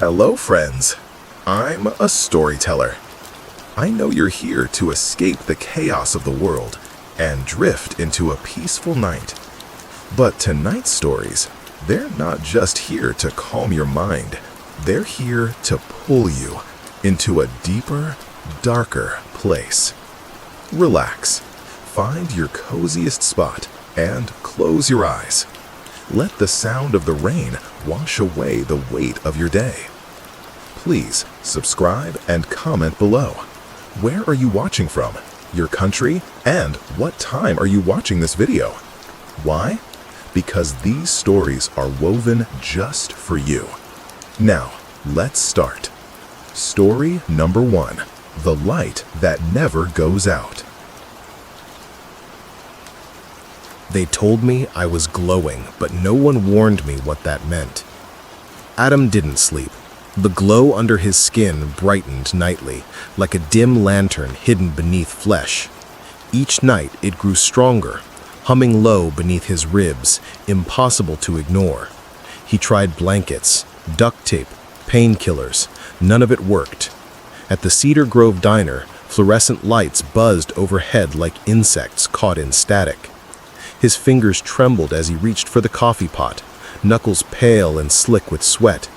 Hello, friends. I'm a storyteller. I know you're here to escape the chaos of the world and drift into a peaceful night. But tonight's stories, they're not just here to calm your mind. They're here to pull you into a deeper, darker place. Relax, find your coziest spot, and close your eyes. Let the sound of the rain wash away the weight of your day. Please subscribe and comment below. Where are you watching from? Your country? And what time are you watching this video? Why? Because these stories are woven just for you. Now, let's start. Story number 1. The light that never goes out. They told me I was glowing, but no one warned me what that meant. Adam didn't sleep. The glow under his skin brightened nightly, like a dim lantern hidden beneath flesh. Each night it grew stronger, humming low beneath his ribs, impossible to ignore. He tried blankets, duct tape, painkillers. None of it worked. At the Cedar Grove Diner, fluorescent lights buzzed overhead like insects caught in static. His fingers trembled as he reached for the coffee pot, knuckles pale and slick with sweat.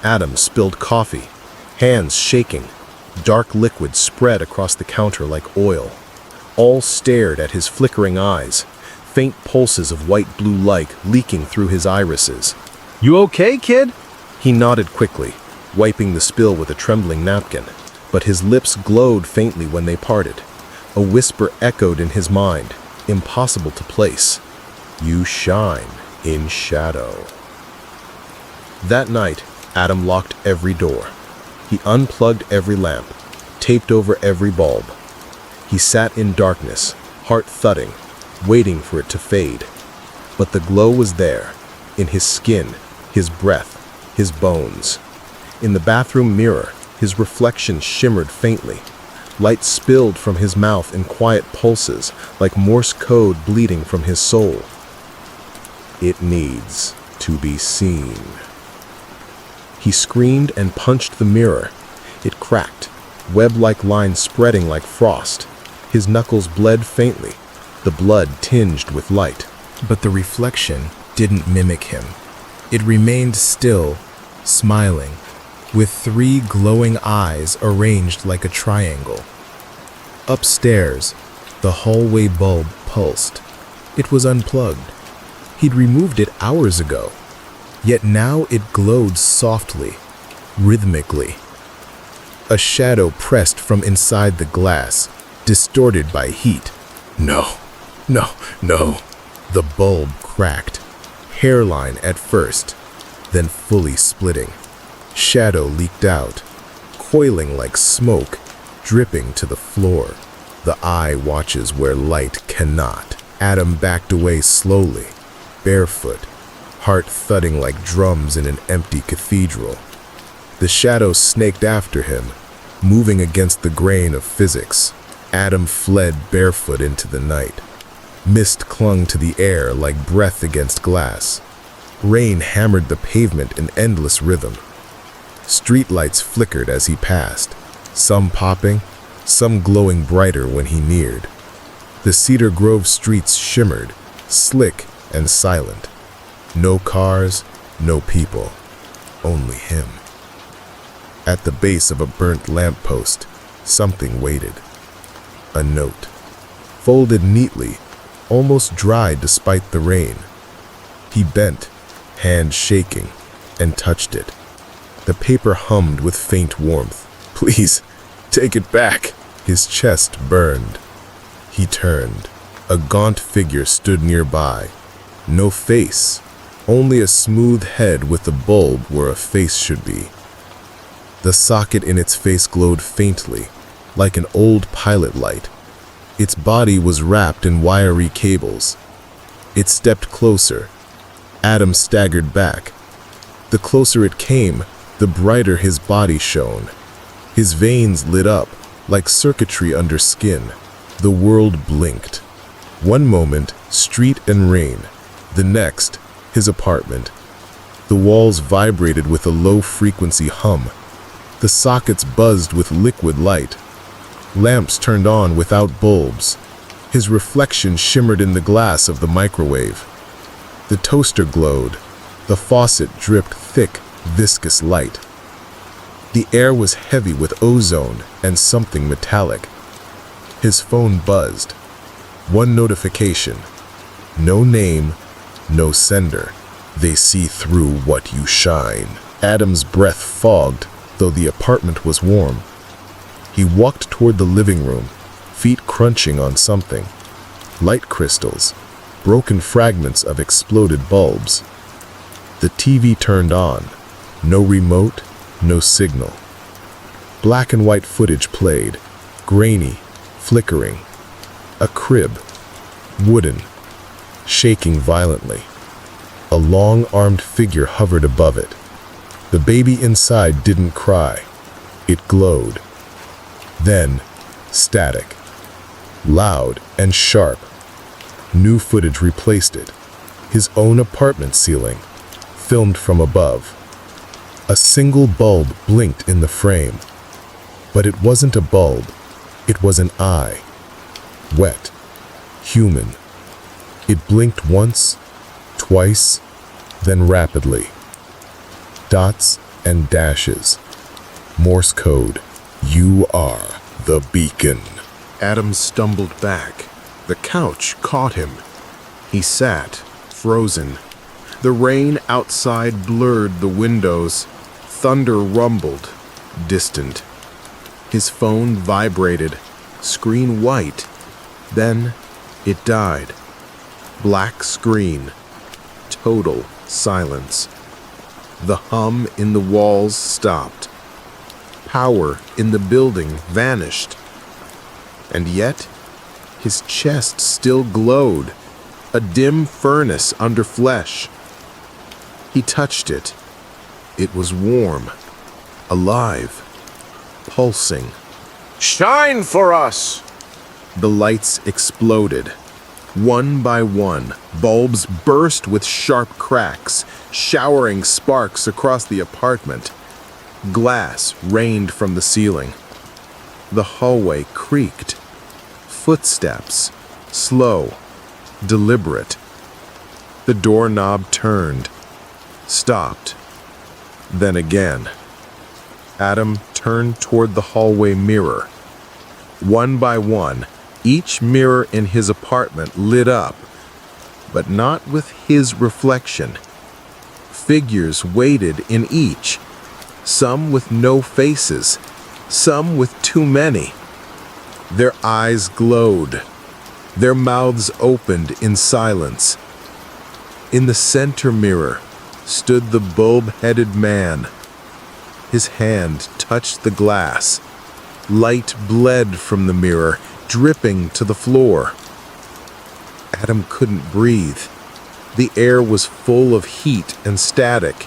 Adam spilled coffee, hands shaking. Dark liquid spread across the counter like oil. All stared at his flickering eyes, faint pulses of white-blue light leaking through his irises. "You okay, kid?" He nodded quickly, wiping the spill with a trembling napkin, but his lips glowed faintly when they parted. A whisper echoed in his mind, impossible to place. "You shine in shadow." That night, Adam locked every door. He unplugged every lamp, taped over every bulb. He sat in darkness, heart thudding, waiting for it to fade. But the glow was there, in his skin, his breath, his bones. In the bathroom mirror, his reflection shimmered faintly. Light spilled from his mouth in quiet pulses, like Morse code bleeding from his soul. It needs to be seen. He screamed and punched the mirror. It cracked, web-like lines spreading like frost. His knuckles bled faintly, the blood tinged with light. But the reflection didn't mimic him. It remained still, smiling, with 3 glowing eyes arranged like a triangle. Upstairs, the hallway bulb pulsed. It was unplugged. He'd removed it hours ago. Yet now it glowed softly, rhythmically. A shadow pressed from inside the glass, distorted by heat. No. The bulb cracked, hairline at first, then fully splitting. Shadow leaked out, coiling like smoke, dripping to the floor. The eye watches where light cannot. Adam backed away slowly, barefoot, heart thudding like drums in an empty cathedral. The shadow snaked after him, moving against the grain of physics. Adam fled barefoot into the night. Mist clung to the air like breath against glass. Rain hammered the pavement in endless rhythm. Streetlights flickered as he passed, some popping, some glowing brighter when he neared. The Cedar Grove streets shimmered, slick and silent. No cars, no people, only him. At the base of a burnt lamppost, something waited. A note, folded neatly, almost dry despite the rain. He bent, hand shaking, and touched it. The paper hummed with faint warmth. "Please, take it back." His chest burned. He turned. A gaunt figure stood nearby. No face, only a smooth head with a bulb where a face should be. The socket in its face glowed faintly, like an old pilot light. Its body was wrapped in wiry cables. It stepped closer. Adam staggered back. The closer it came, the brighter his body shone. His veins lit up, like circuitry under skin. The world blinked. One moment, street and rain. The next, his apartment. The walls vibrated with a low-frequency hum. The sockets buzzed with liquid light. Lamps turned on without bulbs. His reflection shimmered in the glass of the microwave. The toaster glowed. The faucet dripped thick, viscous light. The air was heavy with ozone and something metallic. His phone buzzed. One notification. No name, no sender. They see through what you shine. Adam's breath fogged, though the apartment was warm. He walked toward the living room, feet crunching on something. Light crystals, broken fragments of exploded bulbs. The TV turned on. No remote, no signal. Black and white footage played, grainy, flickering. A crib, wooden, shaking violently. A long-armed figure hovered above it. The baby inside didn't cry. It glowed. Then, static. Loud and sharp. New footage replaced it. His own apartment ceiling, filmed from above. A single bulb blinked in the frame. But it wasn't a bulb. It was an eye. Wet. Human. It blinked once, twice, then rapidly. Dots and dashes. Morse code. You are the beacon. Adam stumbled back. The couch caught him. He sat, frozen. The rain outside blurred the windows. Thunder rumbled, distant. His phone vibrated, screen white. Then it died. Black screen. Total silence. The hum in the walls stopped. Power in the building vanished. And yet, his chest still glowed, a dim furnace under flesh. He touched it. It was warm, alive, pulsing. Shine for us! The lights exploded. One by one, bulbs burst with sharp cracks, showering sparks across the apartment. Glass rained from the ceiling. The hallway creaked. Footsteps, slow, deliberate. The doorknob turned, stopped, then again. Adam turned toward the hallway mirror. One by one, each mirror in his apartment lit up, but not with his reflection. Figures waited in each, some with no faces, some with too many. Their eyes glowed. Their mouths opened in silence. In the center mirror stood the bulb-headed man. His hand touched the glass. Light bled from the mirror, dripping to the floor. Adam couldn't breathe. The air was full of heat and static.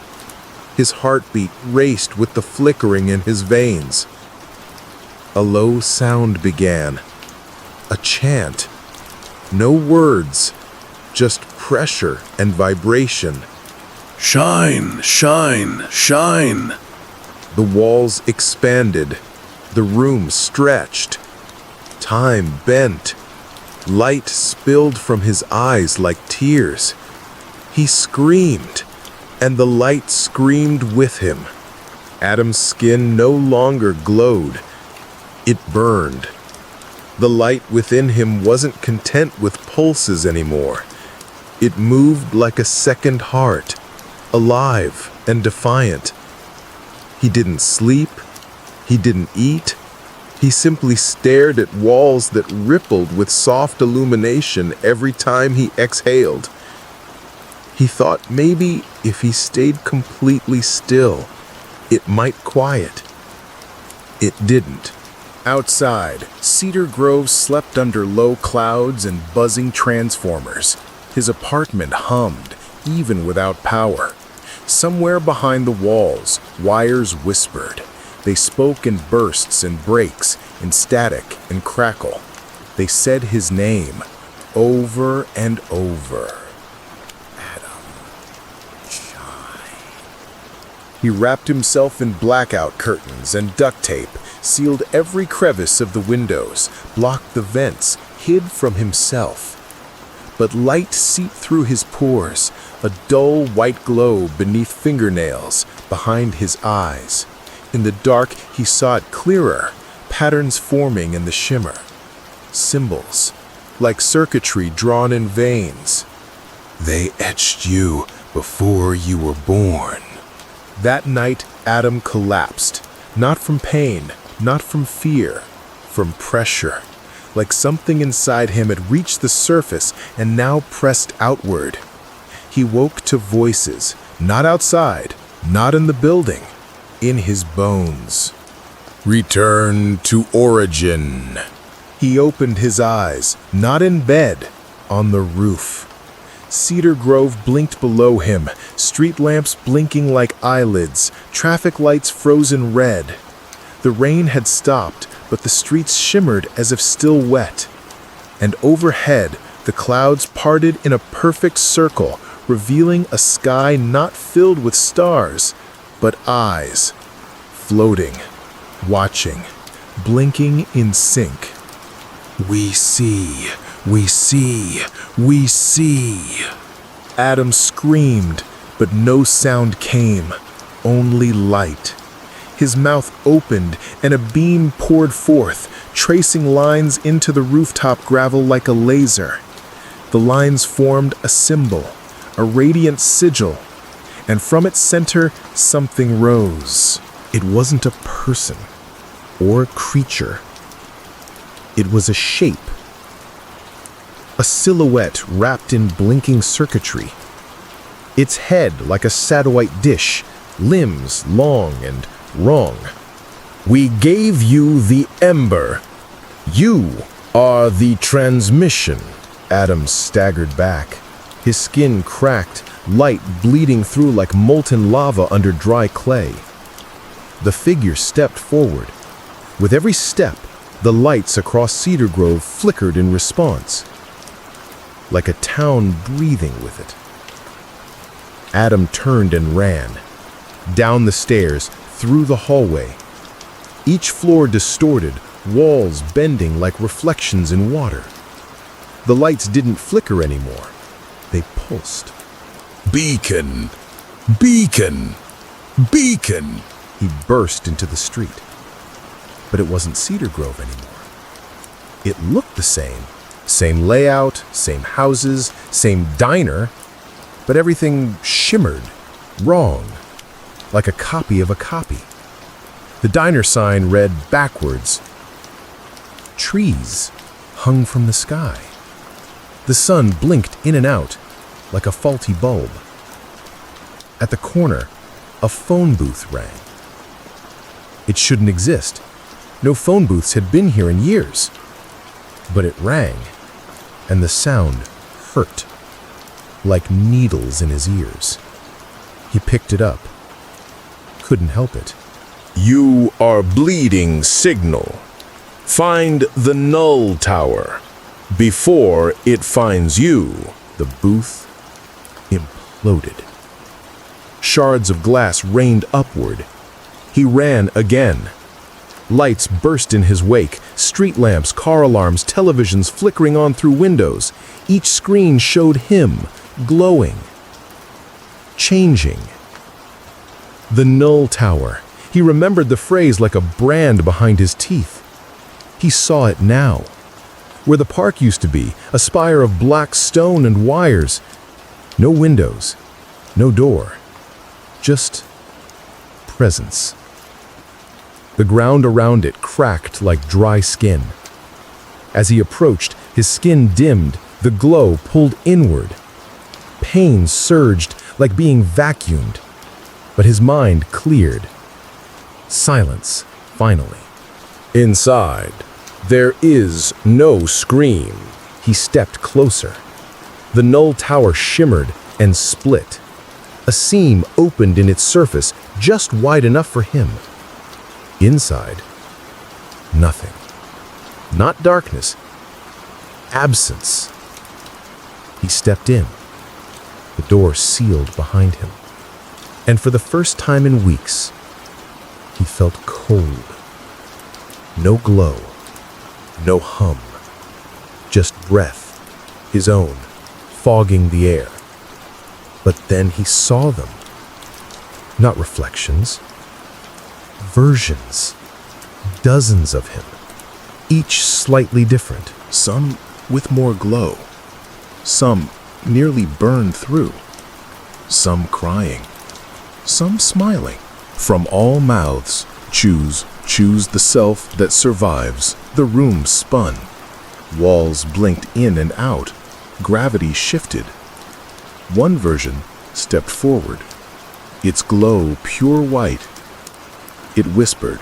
His heartbeat raced with the flickering in his veins. A low sound began. A chant. No words, just pressure and vibration. Shine, shine, shine. The walls expanded. The room stretched. Time bent. Light spilled from his eyes like tears. He screamed, and the light screamed with him. Adam's skin no longer glowed. It burned. The light within him wasn't content with pulses anymore. It moved like a second heart, alive and defiant. He didn't sleep. He didn't eat. He simply stared at walls that rippled with soft illumination every time he exhaled. He thought maybe if he stayed completely still, it might quiet. It didn't. Outside, Cedar Grove slept under low clouds and buzzing transformers. His apartment hummed, even without power. Somewhere behind the walls, wires whispered. They spoke in bursts and breaks, in static and crackle. They said his name, over and over. Adam, shine. He wrapped himself in blackout curtains and duct tape, sealed every crevice of the windows, blocked the vents, hid from himself. But light seeped through his pores, a dull white glow beneath fingernails, behind his eyes. In the dark, he saw it clearer, patterns forming in the shimmer. Symbols, like circuitry drawn in veins. They etched you before you were born. That night, Adam collapsed, not from pain, not from fear, from pressure. Like something inside him had reached the surface and now pressed outward. He woke to voices, not outside, not in the building, in his bones. Return to origin. He opened his eyes, not in bed, on the roof. Cedar Grove blinked below him, street lamps blinking like eyelids, traffic lights frozen red. The rain had stopped, but the streets shimmered as if still wet. And overhead, the clouds parted in a perfect circle, revealing a sky not filled with stars, but eyes, floating, watching, blinking in sync. We see, we see, we see. Adam screamed, but no sound came, only light. His mouth opened and a beam poured forth, tracing lines into the rooftop gravel like a laser. The lines formed a symbol, a radiant sigil, and from its center something rose. It wasn't a person or a creature. It was a shape. A silhouette wrapped in blinking circuitry. Its head like a satellite dish, limbs long and wrong. We gave you the ember. You are the transmission. Adam staggered back. His skin cracked, light bleeding through like molten lava under dry clay. The figure stepped forward. With every step, the lights across Cedar Grove flickered in response, like a town breathing with it. Adam turned and ran. Down the stairs, through the hallway. Each floor distorted, walls bending like reflections in water. The lights didn't flicker anymore. They pulsed. Beacon! Beacon! Beacon! He burst into the street. But it wasn't Cedar Grove anymore. It looked the same. Same layout, same houses, same diner, but everything shimmered, wrong, like a copy of a copy. The diner sign read backwards. Trees hung from the sky. The sun blinked in and out like a faulty bulb. At the corner, a phone booth rang. It shouldn't exist. No phone booths had been here in years. But it rang, and the sound hurt, like needles in his ears. He picked it up. Couldn't help it. You are bleeding signal. Find the null tower before it finds you. The booth imploded. Shards of glass rained upward. He ran again. Lights burst in his wake, street lamps, car alarms, televisions flickering on through windows. Each screen showed him, glowing, changing. The null tower. He remembered the phrase like a brand behind his teeth. He saw it now. Where the park used to be, a spire of black stone and wires. No windows, no door, just presence. The ground around it cracked like dry skin. As he approached, his skin dimmed, the glow pulled inward. Pain surged like being vacuumed, but his mind cleared. Silence, finally. Inside, there is no scream. He stepped closer. The null tower shimmered and split. A seam opened in its surface, just wide enough for him. Inside, nothing. Not darkness, absence. He stepped in. The door sealed behind him. And for the first time in weeks, he felt cold. No glow, no hum, just breath, his own, fogging the air. But then he saw them. Not reflections, versions, dozens of him, each slightly different. Some with more glow, some nearly burned through, some crying, some smiling. From all mouths, choose the self that survives. The room spun. Walls blinked in and out. Gravity shifted. One version stepped forward, its glow pure white. It whispered,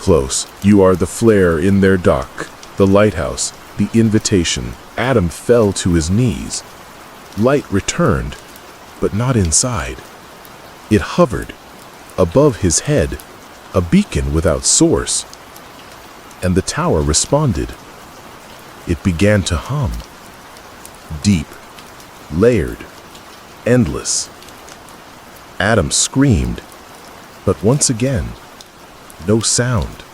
"Close, you are the flare in their dock, the lighthouse, the invitation." Adam fell to his knees. Light returned, but not inside. It hovered above his head, a beacon without source. And the tower responded. It began to hum. Deep, layered, endless. Adam screamed, but once again, no sound,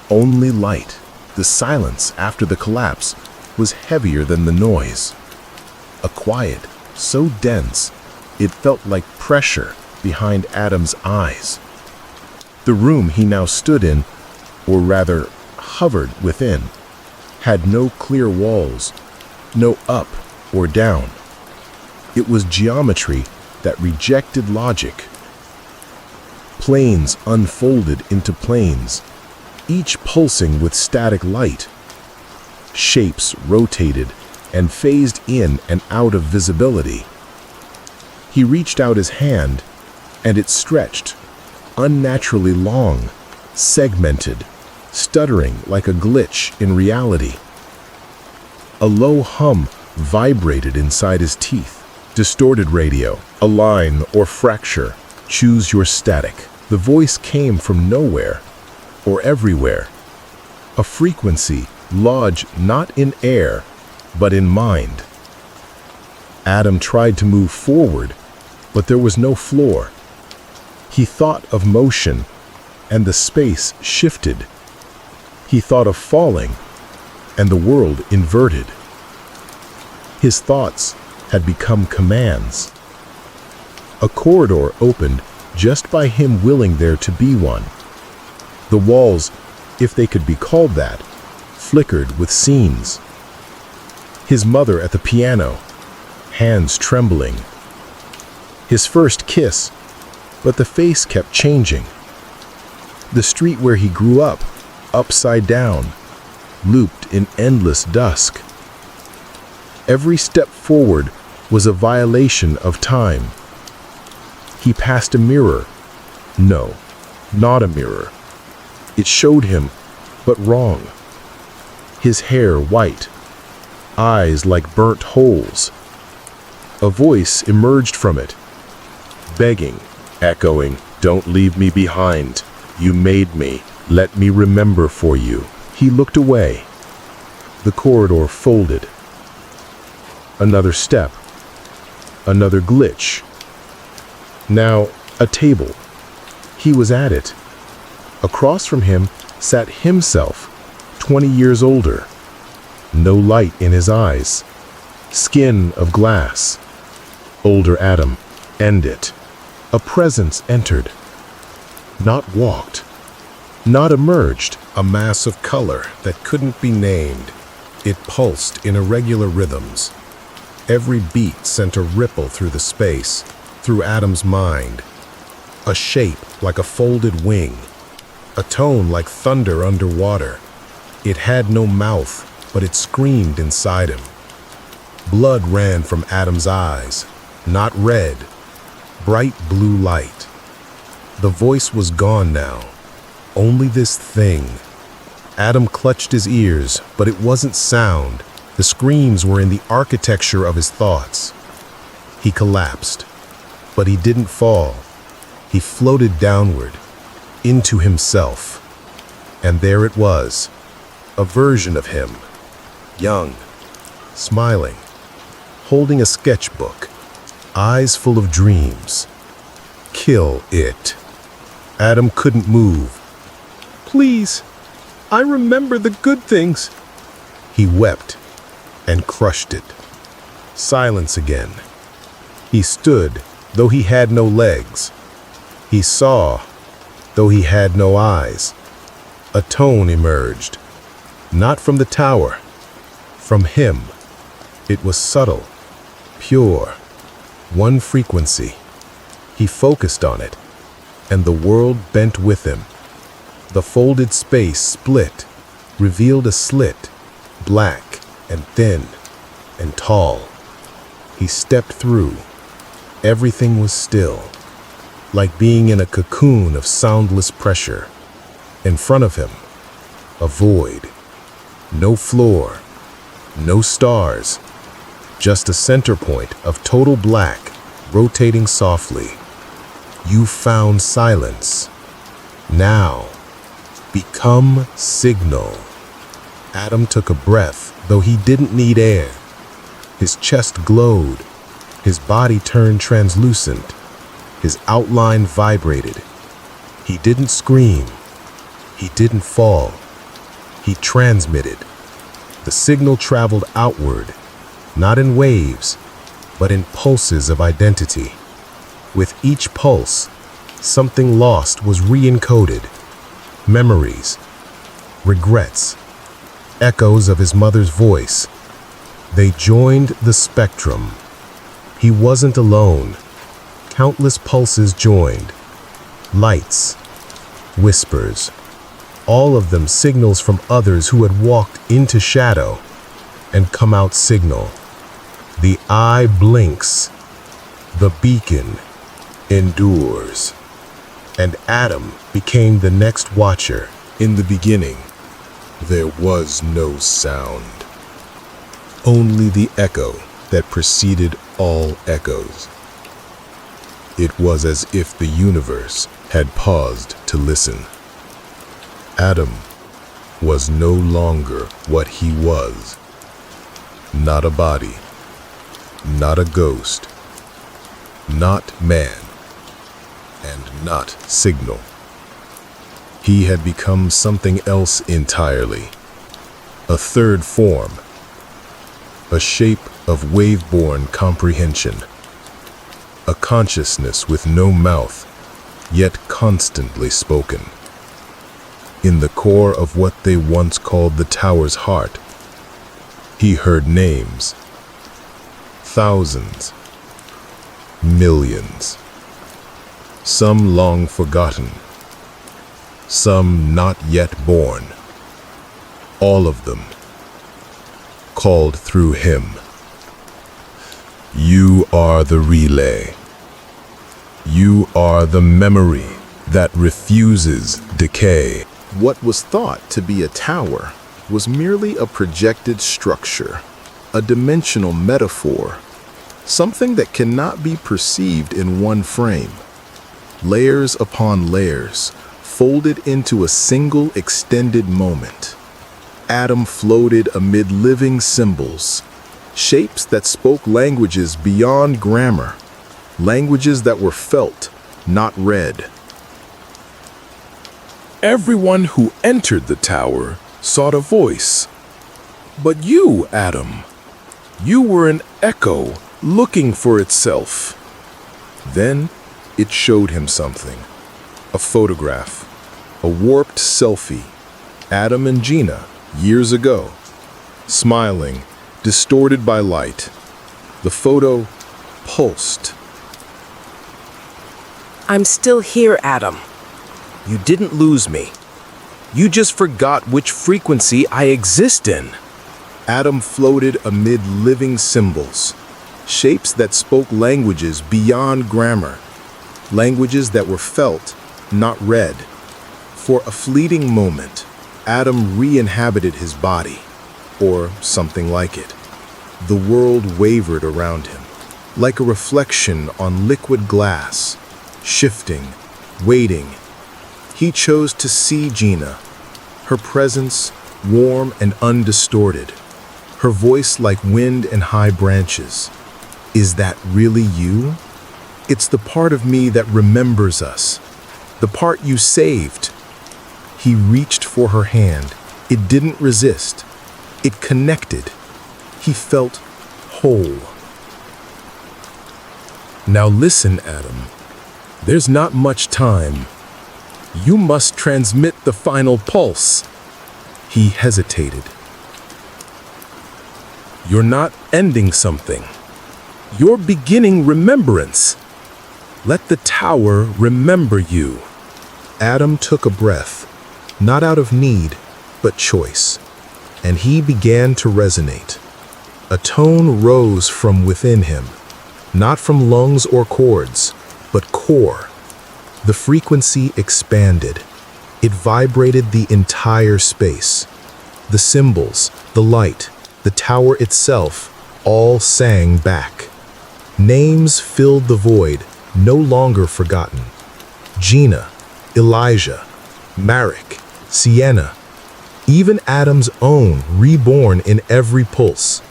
only light. The silence after the collapse was heavier than the noise. A quiet so dense it felt like pressure behind Adam's eyes. The room he now stood in, or rather hovered within, had no clear walls, no up or down. It was geometry that rejected logic. Planes unfolded into planes, each pulsing with static light. Shapes rotated and phased in and out of visibility. He reached out his hand, and it stretched, unnaturally long, segmented, stuttering like a glitch in reality. A low hum vibrated inside his teeth. Distorted radio, a line or fracture, choose your static. The voice came from nowhere, or everywhere. A frequency lodged not in air, but in mind. Adam tried to move forward, but there was no floor. He thought of motion, and the space shifted. He thought of falling, and the world inverted. His thoughts had become commands. A corridor opened just by him willing there to be one. The walls, if they could be called that, flickered with scenes. His mother at the piano, hands trembling. His first kiss, but the face kept changing. The street where he grew up, upside down, looped in endless dusk. Every step forward was a violation of time. He passed a mirror. No, not a mirror. It showed him, but wrong. His hair white, eyes like burnt holes. A voice emerged from it, begging, echoing, "Don't leave me behind. You made me. Let me remember for you." He looked away. The corridor folded. Another step. Another glitch. Now, a table. He was at it. Across from him sat himself, 20 years older. No light in his eyes. Skin of glass. Older Adam. End it. A presence entered. Not walked. Not emerged. A mass of color that couldn't be named. It pulsed in irregular rhythms. Every beat sent a ripple through the space, through Adam's mind. A shape like a folded wing. A tone like thunder underwater. It had no mouth, but it screamed inside him. Blood ran from Adam's eyes, not red, bright blue light. The voice was gone now. Only this thing. Adam clutched his ears, but it wasn't sound. The screams were in the architecture of his thoughts. He collapsed, but he didn't fall. He floated downward, into himself. And there it was, a version of him, young, smiling, holding a sketchbook, eyes full of dreams. Kill it. Adam couldn't move. Please, I remember the good things. He wept and crushed it. Silence again. He stood, though he had no legs. He saw, though he had no eyes. A tone emerged, not from the tower, from him. It was subtle, pure, one frequency. He focused on it, and the world bent with him. The folded space split, revealed a slit, black and thin and tall. He stepped through. Everything was still, like being in a cocoon of soundless pressure. In front of him, a void. No floor, no stars, just a center point of total black, rotating softly. You found silence. Now, become signal. Adam took a breath, though he didn't need air. His chest glowed. His body turned translucent. His outline vibrated. He didn't scream. He didn't fall. He transmitted. The signal traveled outward, not in waves, but in pulses of identity. With each pulse, something lost was re-encoded. Memories, regrets, echoes of his mother's voice. They joined the spectrum. He wasn't alone. Countless pulses joined. Lights, whispers, all of them signals from others who had walked into shadow and come out signal. The eye blinks. The beacon endures. And Adam became the next watcher. In the beginning, there was no sound. Only the echo that preceded all echoes. It was as if the universe had paused to listen. Adam was no longer what he was. Not a body, not a ghost, not man, and not signal. He had become something else entirely. A third form. A shape of wave-borne comprehension. A consciousness with no mouth, yet constantly spoken. In the core of what they once called the tower's heart, he heard names. Thousands. Millions. Some long forgotten. Some not yet born. All of them called through him. You are the relay. You are the memory that refuses decay. What was thought to be a tower was merely a projected structure, a dimensional metaphor, something that cannot be perceived in one frame. Layers upon layers, folded into a single extended moment. Adam floated amid living symbols, shapes that spoke languages beyond grammar, languages that were felt, not read. Everyone who entered the tower sought a voice. But you, Adam, you were an echo looking for itself. Then it showed him something. A photograph, a warped selfie. Adam and Gina, years ago. Smiling, distorted by light. The photo pulsed. I'm still here, Adam. You didn't lose me. You just forgot which frequency I exist in. Adam floated amid living symbols, shapes that spoke languages beyond grammar, languages that were felt, not read. For a fleeting moment, Adam re-inhabited his body, or something like it. The world wavered around him, like a reflection on liquid glass, shifting, waiting. He chose to see Gina, her presence warm and undistorted, her voice like wind in high branches. Is that really you? It's the part of me that remembers us. The part you saved." He reached for her hand. It didn't resist. It connected. He felt whole. "Now listen, Adam. There's not much time. You must transmit the final pulse." He hesitated. "You're not ending something. You're beginning remembrance. Let the tower remember you." Adam took a breath, not out of need, but choice, and he began to resonate. A tone rose from within him, not from lungs or chords, but core. The frequency expanded. It vibrated the entire space. The symbols, the light, the tower itself, all sang back. Names filled the void, no longer forgotten. Gina, Elijah, Marek, Sienna, even Adam's own, reborn in every pulse.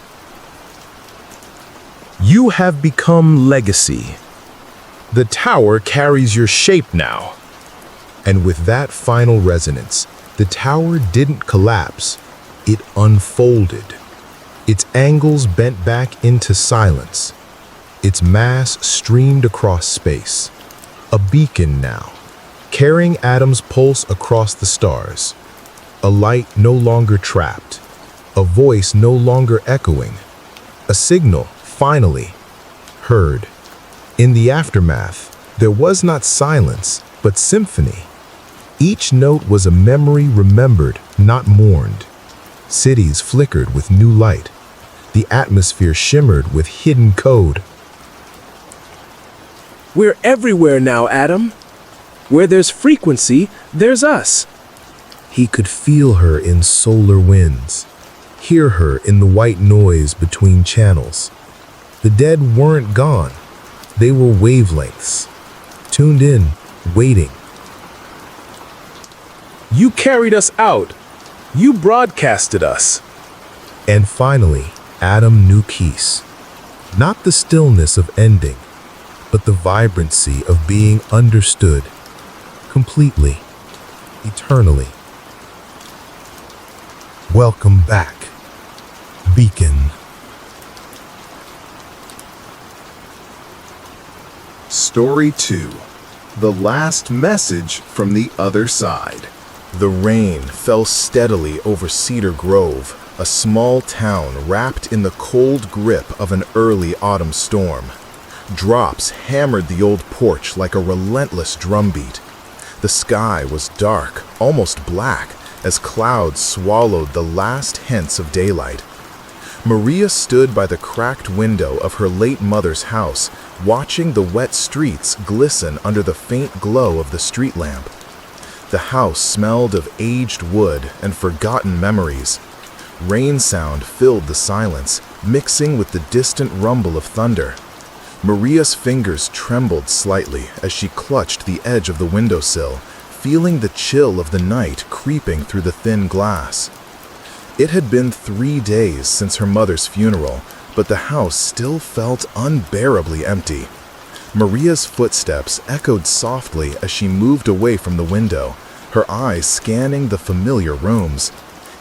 "You have become legacy. The tower carries your shape now." And with that final resonance, the tower didn't collapse. It unfolded. Its angles bent back into silence. Its mass streamed across space. A beacon now, carrying Adam's pulse across the stars. A light no longer trapped. A voice no longer echoing. A signal, finally, heard. In the aftermath, there was not silence, but symphony. Each note was a memory remembered, not mourned. Cities flickered with new light. The atmosphere shimmered with hidden code. We're everywhere now, Adam. Where there's frequency, there's us. He could feel her in solar winds, hear her in the white noise between channels. The dead weren't gone. They were wavelengths, tuned in, waiting. You carried us out. You broadcasted us. And finally, Adam knew peace. Not the stillness of ending, but the vibrancy of being understood, completely, eternally. Welcome back, Beacon. Story 2. The Last Message from the Other Side. The rain fell steadily over Cedar Grove, a small town wrapped in the cold grip of an early autumn storm. Drops hammered the old porch like a relentless drumbeat. The sky was dark, almost black, as clouds swallowed the last hints of daylight. Maria stood by the cracked window of her late mother's house, watching the wet streets glisten under the faint glow of the street lamp. The house smelled of aged wood and forgotten memories. Rain sound filled the silence, mixing with the distant rumble of thunder. Maria's fingers trembled slightly as she clutched the edge of the windowsill, feeling the chill of the night creeping through the thin glass. It had been 3 days since her mother's funeral, but the house still felt unbearably empty. Maria's footsteps echoed softly as she moved away from the window, her eyes scanning the familiar rooms.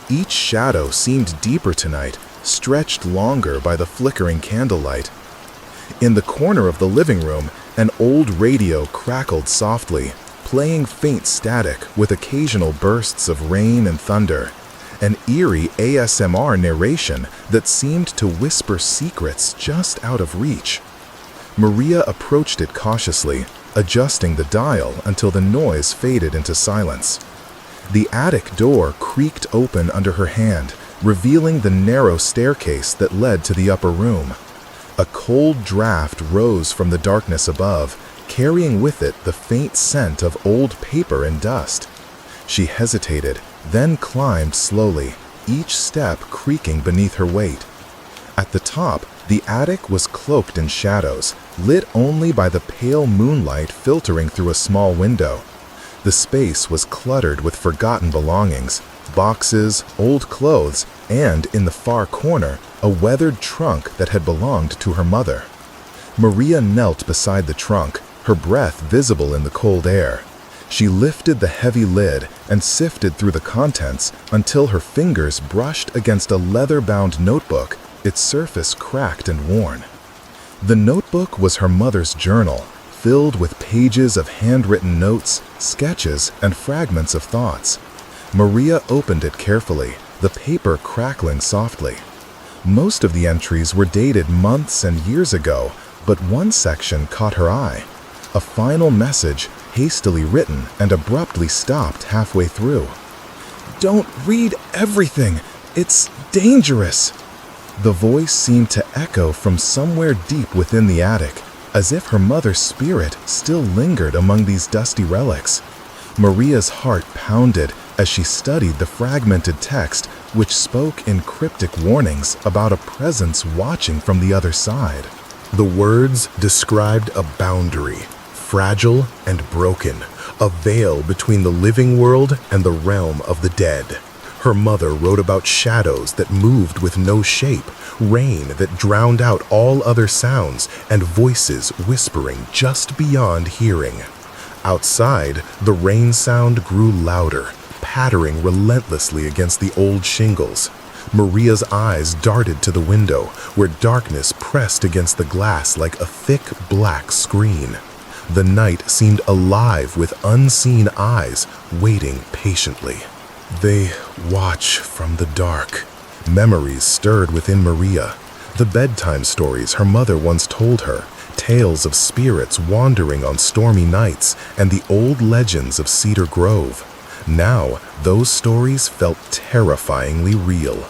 Each shadow seemed deeper tonight, stretched longer by the flickering candlelight. In the corner of the living room, an old radio crackled softly, playing faint static with occasional bursts of rain and thunder. An eerie ASMR narration that seemed to whisper secrets just out of reach. Maria approached it cautiously, adjusting the dial until the noise faded into silence. The attic door creaked open under her hand, revealing the narrow staircase that led to the upper room. A cold draft rose from the darkness above, carrying with it the faint scent of old paper and dust. She hesitated, then climbed slowly, each step creaking beneath her weight. At the top, the attic was cloaked in shadows, lit only by the pale moonlight filtering through a small window. The space was cluttered with forgotten belongings, boxes, old clothes, and, in the far corner, a weathered trunk that had belonged to her mother. Maria knelt beside the trunk, her breath visible in the cold air. She lifted the heavy lid and sifted through the contents until her fingers brushed against a leather-bound notebook, its surface cracked and worn. The notebook was her mother's journal, filled with pages of handwritten notes, sketches, and fragments of thoughts. Maria opened it carefully, the paper crackling softly. Most of the entries were dated months and years ago, but one section caught her eye. A final message, hastily written and abruptly stopped halfway through. "Don't read everything. It's dangerous." The voice seemed to echo from somewhere deep within the attic, as if her mother's spirit still lingered among these dusty relics. Maria's heart pounded as she studied the fragmented text, which spoke in cryptic warnings about a presence watching from the other side. The words described a boundary, fragile and broken, a veil between the living world and the realm of the dead. Her mother wrote about shadows that moved with no shape, rain that drowned out all other sounds, and voices whispering just beyond hearing. Outside, the rain sound grew louder, pattering relentlessly against the old shingles. Maria's eyes darted to the window, where darkness pressed against the glass like a thick black screen. The night seemed alive with unseen eyes, waiting patiently. They watch from the dark. Memories stirred within Maria. The bedtime stories her mother once told her, tales of spirits wandering on stormy nights, and the old legends of Cedar Grove. Now, those stories felt terrifyingly real.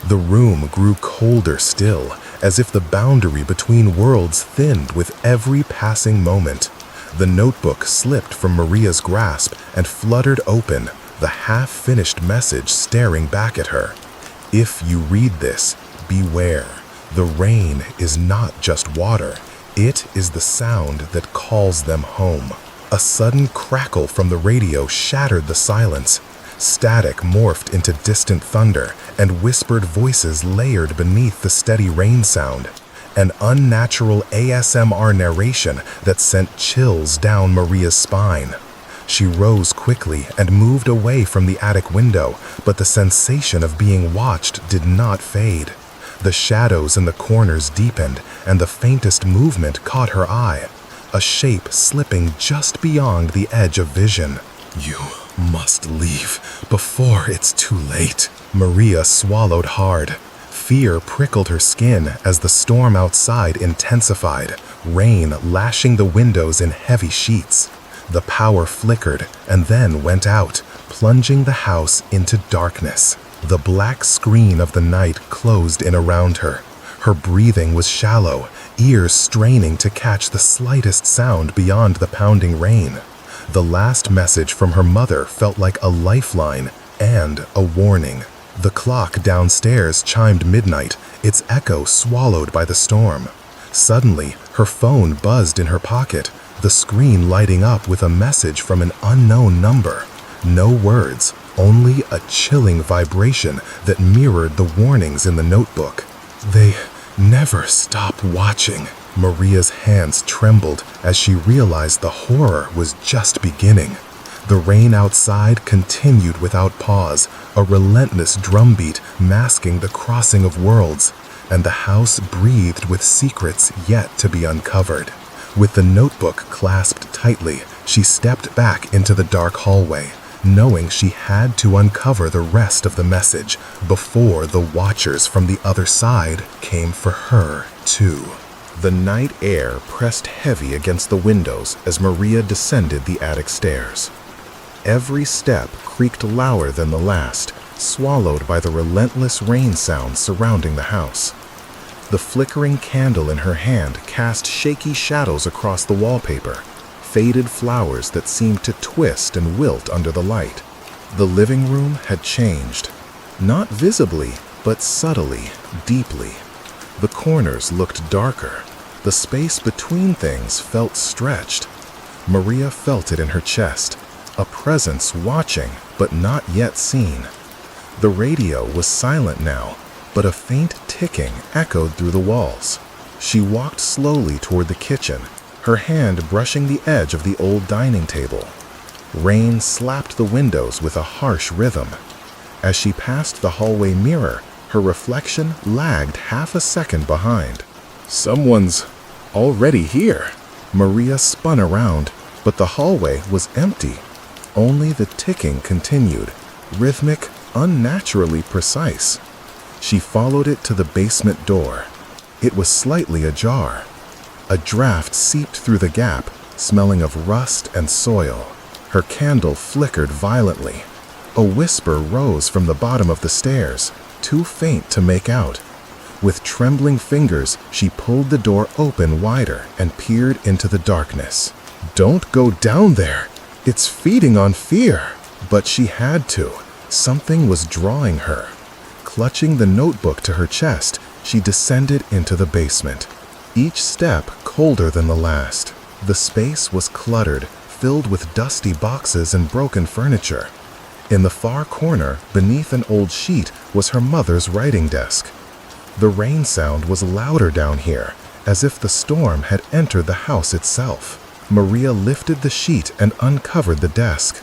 The room grew colder still, as if the boundary between worlds thinned with every passing moment. The notebook slipped from Maria's grasp and fluttered open, the half-finished message staring back at her. "If you read this, beware. The rain is not just water. It is the sound that calls them home." A sudden crackle from the radio shattered the silence. Static morphed into distant thunder, and whispered voices layered beneath the steady rain sound. An unnatural ASMR narration that sent chills down Maria's spine. She rose quickly and moved away from the attic window, but the sensation of being watched did not fade. The shadows in the corners deepened, and the faintest movement caught her eye. A shape slipping just beyond the edge of vision. "You must leave before it's too late." Maria swallowed hard. Fear prickled her skin as the storm outside intensified, rain lashing the windows in heavy sheets. The power flickered and then went out, plunging the house into darkness. The black screen of the night closed in around her. Her breathing was shallow, ears straining to catch the slightest sound beyond the pounding rain. The last message from her mother felt like a lifeline and a warning. The clock downstairs chimed midnight, its echo swallowed by the storm. Suddenly, her phone buzzed in her pocket, the screen lighting up with a message from an unknown number. No words, only a chilling vibration that mirrored the warnings in the notebook. "They never stop watching." Maria's hands trembled as she realized the horror was just beginning. The rain outside continued without pause, a relentless drumbeat masking the crossing of worlds, and the house breathed with secrets yet to be uncovered. With the notebook clasped tightly, she stepped back into the dark hallway, knowing she had to uncover the rest of the message before the watchers from the other side came for her, too. The night air pressed heavy against the windows as Maria descended the attic stairs. Every step creaked louder than the last, swallowed by the relentless rain sounds surrounding the house. The flickering candle in her hand cast shaky shadows across the wallpaper, faded flowers that seemed to twist and wilt under the light. The living room had changed, not visibly, but subtly, deeply. The corners looked darker. The space between things felt stretched. Maria felt it in her chest, a presence watching but not yet seen. The radio was silent now, but a faint ticking echoed through the walls. She walked slowly toward the kitchen, her hand brushing the edge of the old dining table. Rain slapped the windows with a harsh rhythm. As she passed the hallway mirror, her reflection lagged half a second behind. Someone's already here. Maria spun around, but the hallway was empty. Only the ticking continued, rhythmic, unnaturally precise. She followed it to the basement door. It was slightly ajar. A draft seeped through the gap, smelling of rust and soil. Her candle flickered violently. A whisper rose from the bottom of the stairs, too faint to make out. With trembling fingers, she pulled the door open wider and peered into the darkness. "Don't go down there! It's feeding on fear!" But she had to. Something was drawing her. Clutching the notebook to her chest, she descended into the basement. Each step colder than the last. The space was cluttered, filled with dusty boxes and broken furniture. In the far corner, beneath an old sheet, was her mother's writing desk. The rain sound was louder down here, as if the storm had entered the house itself. Maria lifted the sheet and uncovered the desk.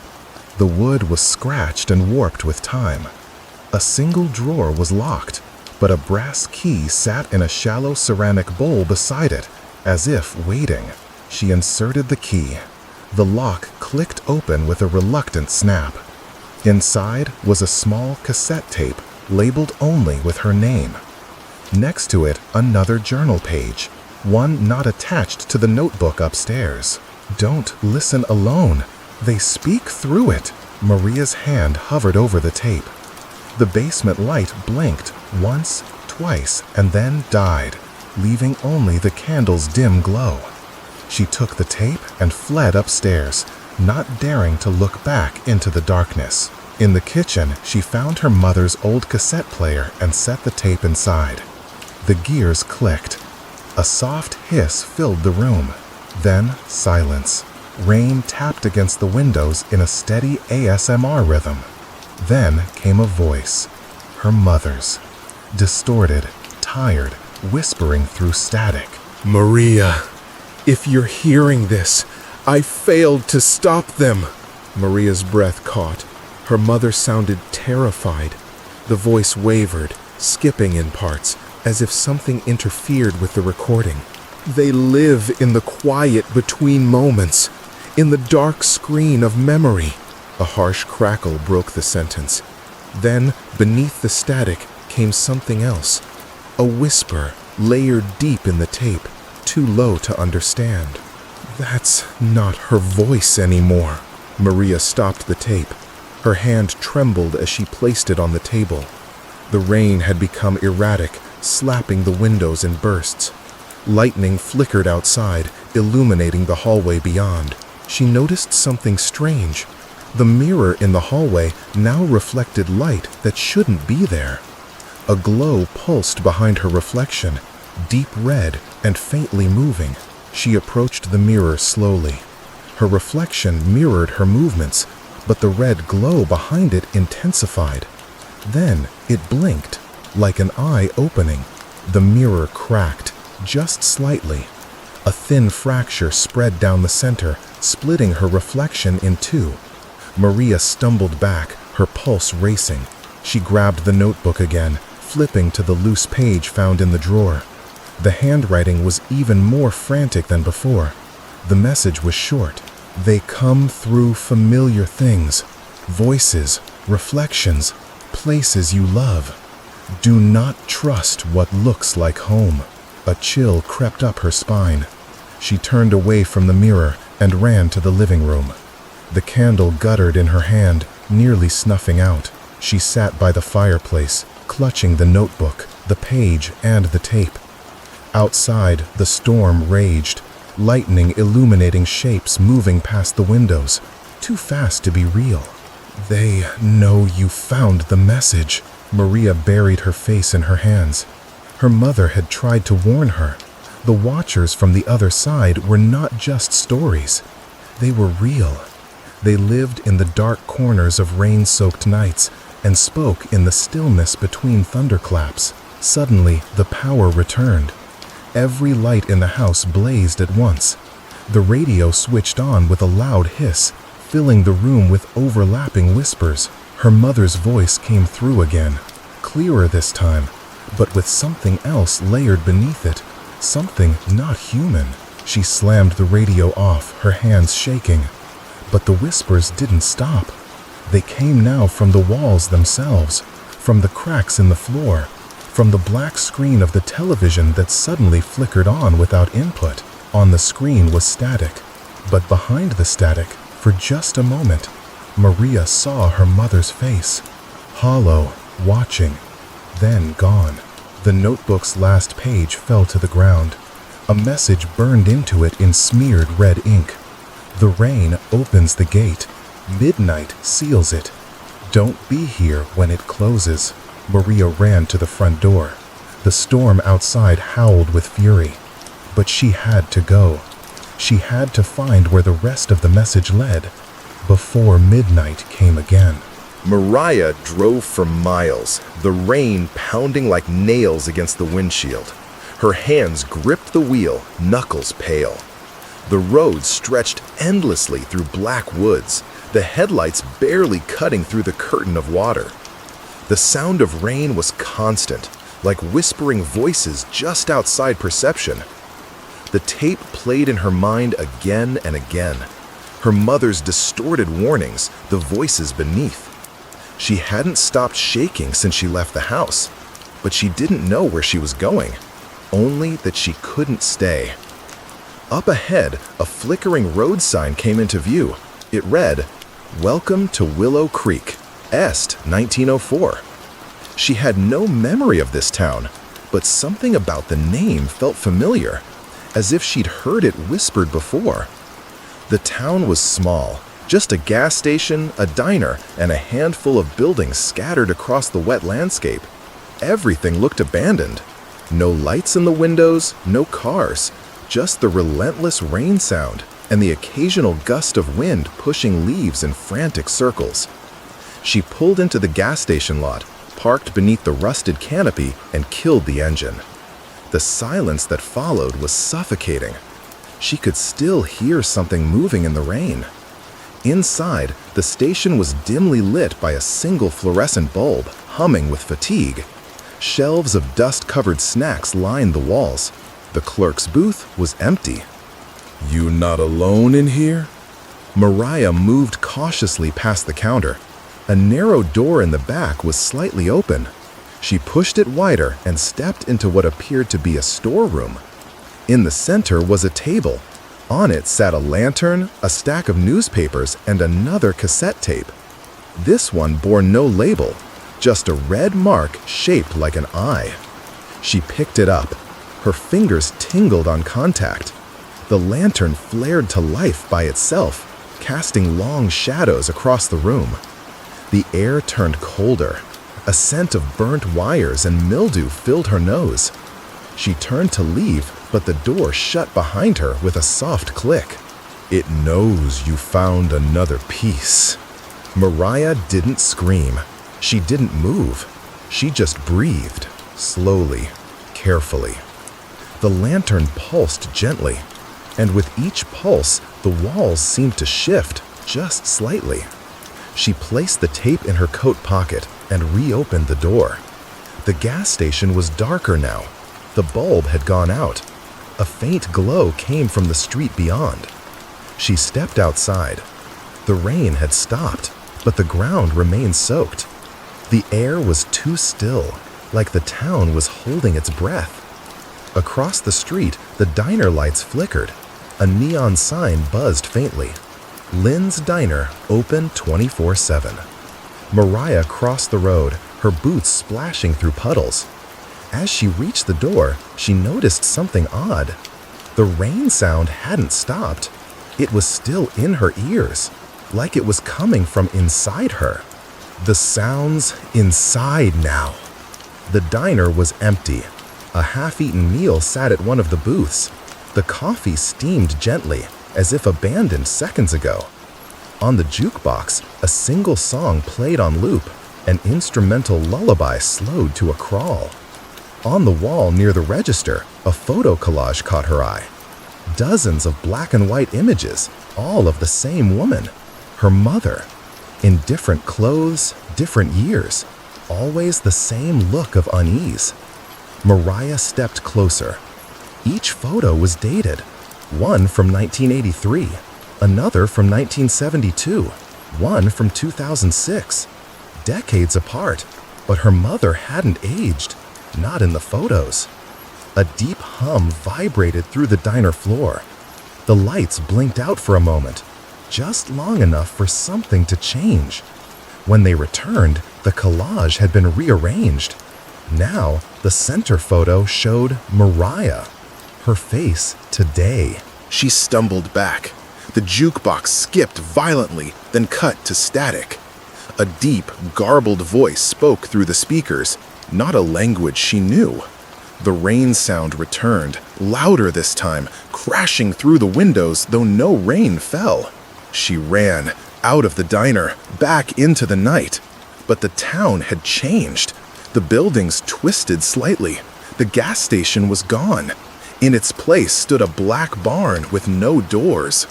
The wood was scratched and warped with time. A single drawer was locked, but a brass key sat in a shallow ceramic bowl beside it, as if waiting. She inserted the key. The lock clicked open with a reluctant snap. Inside was a small cassette tape, labeled only with her name. Next to it, another journal page, one not attached to the notebook upstairs. "Don't listen alone. They speak through it." Maria's hand hovered over the tape. The basement light blinked once, twice, and then died, leaving only the candle's dim glow. She took the tape and fled upstairs, not daring to look back into the darkness. In the kitchen, she found her mother's old cassette player and set the tape inside. The gears clicked. A soft hiss filled the room. Then silence. Rain tapped against the windows in a steady ASMR rhythm. Then came a voice, her mother's, distorted, tired, whispering through static. Maria, if you're hearing this, I failed to stop them. Maria's breath caught. Her mother sounded terrified. The voice wavered, skipping in parts, as if something interfered with the recording. They live in the quiet between moments, in the dark screen of memory. A harsh crackle broke the sentence. Then, beneath the static, came something else. A whisper, layered deep in the tape, too low to understand. That's not her voice anymore. Maria stopped the tape. Her hand trembled as she placed it on the table. The rain had become erratic, slapping the windows in bursts. Lightning flickered outside, illuminating the hallway beyond. She noticed something strange. The mirror in the hallway now reflected light that shouldn't be there. A glow pulsed behind her reflection, deep red and faintly moving. She approached the mirror slowly. Her reflection mirrored her movements, but the red glow behind it intensified. Then it blinked, like an eye opening. The mirror cracked, just slightly. A thin fracture spread down the center, splitting her reflection in two. Maria stumbled back, her pulse racing. She grabbed the notebook again, flipping to the loose page found in the drawer. The handwriting was even more frantic than before. The message was short. They come through familiar things, voices, reflections, places you love. Do not trust what looks like home. A chill crept up her spine. She turned away from the mirror and ran to the living room. The candle guttered in her hand, nearly snuffing out. She sat by the fireplace, clutching the notebook, the page, and the tape. Outside, the storm raged, lightning illuminating shapes moving past the windows, too fast to be real. They know you found the message. Maria buried her face in her hands. Her mother had tried to warn her. The watchers from the other side were not just stories. They were real. They lived in the dark corners of rain-soaked nights and spoke in the stillness between thunderclaps. Suddenly, the power returned. Every light in the house blazed at once. The radio switched on with a loud hiss, filling the room with overlapping whispers. Her mother's voice came through again, clearer this time, but with something else layered beneath it, something not human. She slammed the radio off, her hands shaking. But the whispers didn't stop. They came now from the walls themselves, from the cracks in the floor, from the black screen of the television that suddenly flickered on without input. On the screen was static, but behind the static, for just a moment, Maria saw her mother's face, hollow, watching, then gone. The notebook's last page fell to the ground. A message burned into it in smeared red ink. The rain opens the gate. Midnight seals it. Don't be here when it closes. Maria ran to the front door. The storm outside howled with fury. But she had to go. She had to find where the rest of the message led, before midnight came again. Mariah drove for miles, the rain pounding like nails against the windshield. Her hands gripped the wheel, knuckles pale. The road stretched endlessly through black woods, the headlights barely cutting through the curtain of water. The sound of rain was constant, like whispering voices just outside perception. The tape played in her mind again and again. Her mother's distorted warnings, the voices beneath. She hadn't stopped shaking since she left the house, but she didn't know where she was going, only that she couldn't stay. Up ahead, a flickering road sign came into view. It read, "Welcome to Willow Creek, Est 1904. She had no memory of this town, but something about the name felt familiar, as if she'd heard it whispered before. The town was small, just a gas station, a diner, and a handful of buildings scattered across the wet landscape. Everything looked abandoned. No lights in the windows, no cars, just the relentless rain sound and the occasional gust of wind pushing leaves in frantic circles. She pulled into the gas station lot, parked beneath the rusted canopy, and killed the engine. The silence that followed was suffocating. She could still hear something moving in the rain. Inside, the station was dimly lit by a single fluorescent bulb, humming with fatigue. Shelves of dust-covered snacks lined the walls. The clerk's booth was empty. You not alone in here? Mariah moved cautiously past the counter. A narrow door in the back was slightly open. She pushed it wider and stepped into what appeared to be a storeroom. In the center was a table. On it sat a lantern, a stack of newspapers, and another cassette tape. This one bore no label, just a red mark shaped like an eye. She picked it up. Her fingers tingled on contact. The lantern flared to life by itself, casting long shadows across the room. The air turned colder. A scent of burnt wires and mildew filled her nose. She turned to leave, but the door shut behind her with a soft click. It knows you found another piece. Mariah didn't scream. She didn't move. She just breathed, slowly, carefully. The lantern pulsed gently, and with each pulse, the walls seemed to shift, just slightly. She placed the tape in her coat pocket and reopened the door. The gas station was darker now. The bulb had gone out. A faint glow came from the street beyond. She stepped outside. The rain had stopped, but the ground remained soaked. The air was too still, like the town was holding its breath. Across the street, the diner lights flickered. A neon sign buzzed faintly. Lynn's Diner, open 24/7. Mariah crossed the road, her boots splashing through puddles. As she reached the door, she noticed something odd. The rain sound hadn't stopped. It was still in her ears, like it was coming from inside her. The sounds inside now. The diner was empty. A half-eaten meal sat at one of the booths. The coffee steamed gently, as if abandoned seconds ago. On the jukebox, a single song played on loop, an instrumental lullaby slowed to a crawl. On the wall near the register, a photo collage caught her eye. Dozens of black and white images, all of the same woman, her mother, in different clothes, different years, always the same look of unease. Mariah stepped closer. Each photo was dated, one from 1983, another from 1972, one from 2006, decades apart, but her mother hadn't aged, not in the photos. A deep hum vibrated through the diner floor. The lights blinked out for a moment, just long enough for something to change. When they returned, the collage had been rearranged. Now, the center photo showed Mariah, her face today. She stumbled back. The jukebox skipped violently, then cut to static. A deep, garbled voice spoke through the speakers, not a language she knew. The rain sound returned, louder this time, crashing through the windows though no rain fell. She ran, out of the diner, back into the night. But the town had changed. The buildings twisted slightly. The gas station was gone. In its place stood a black barn with no doors.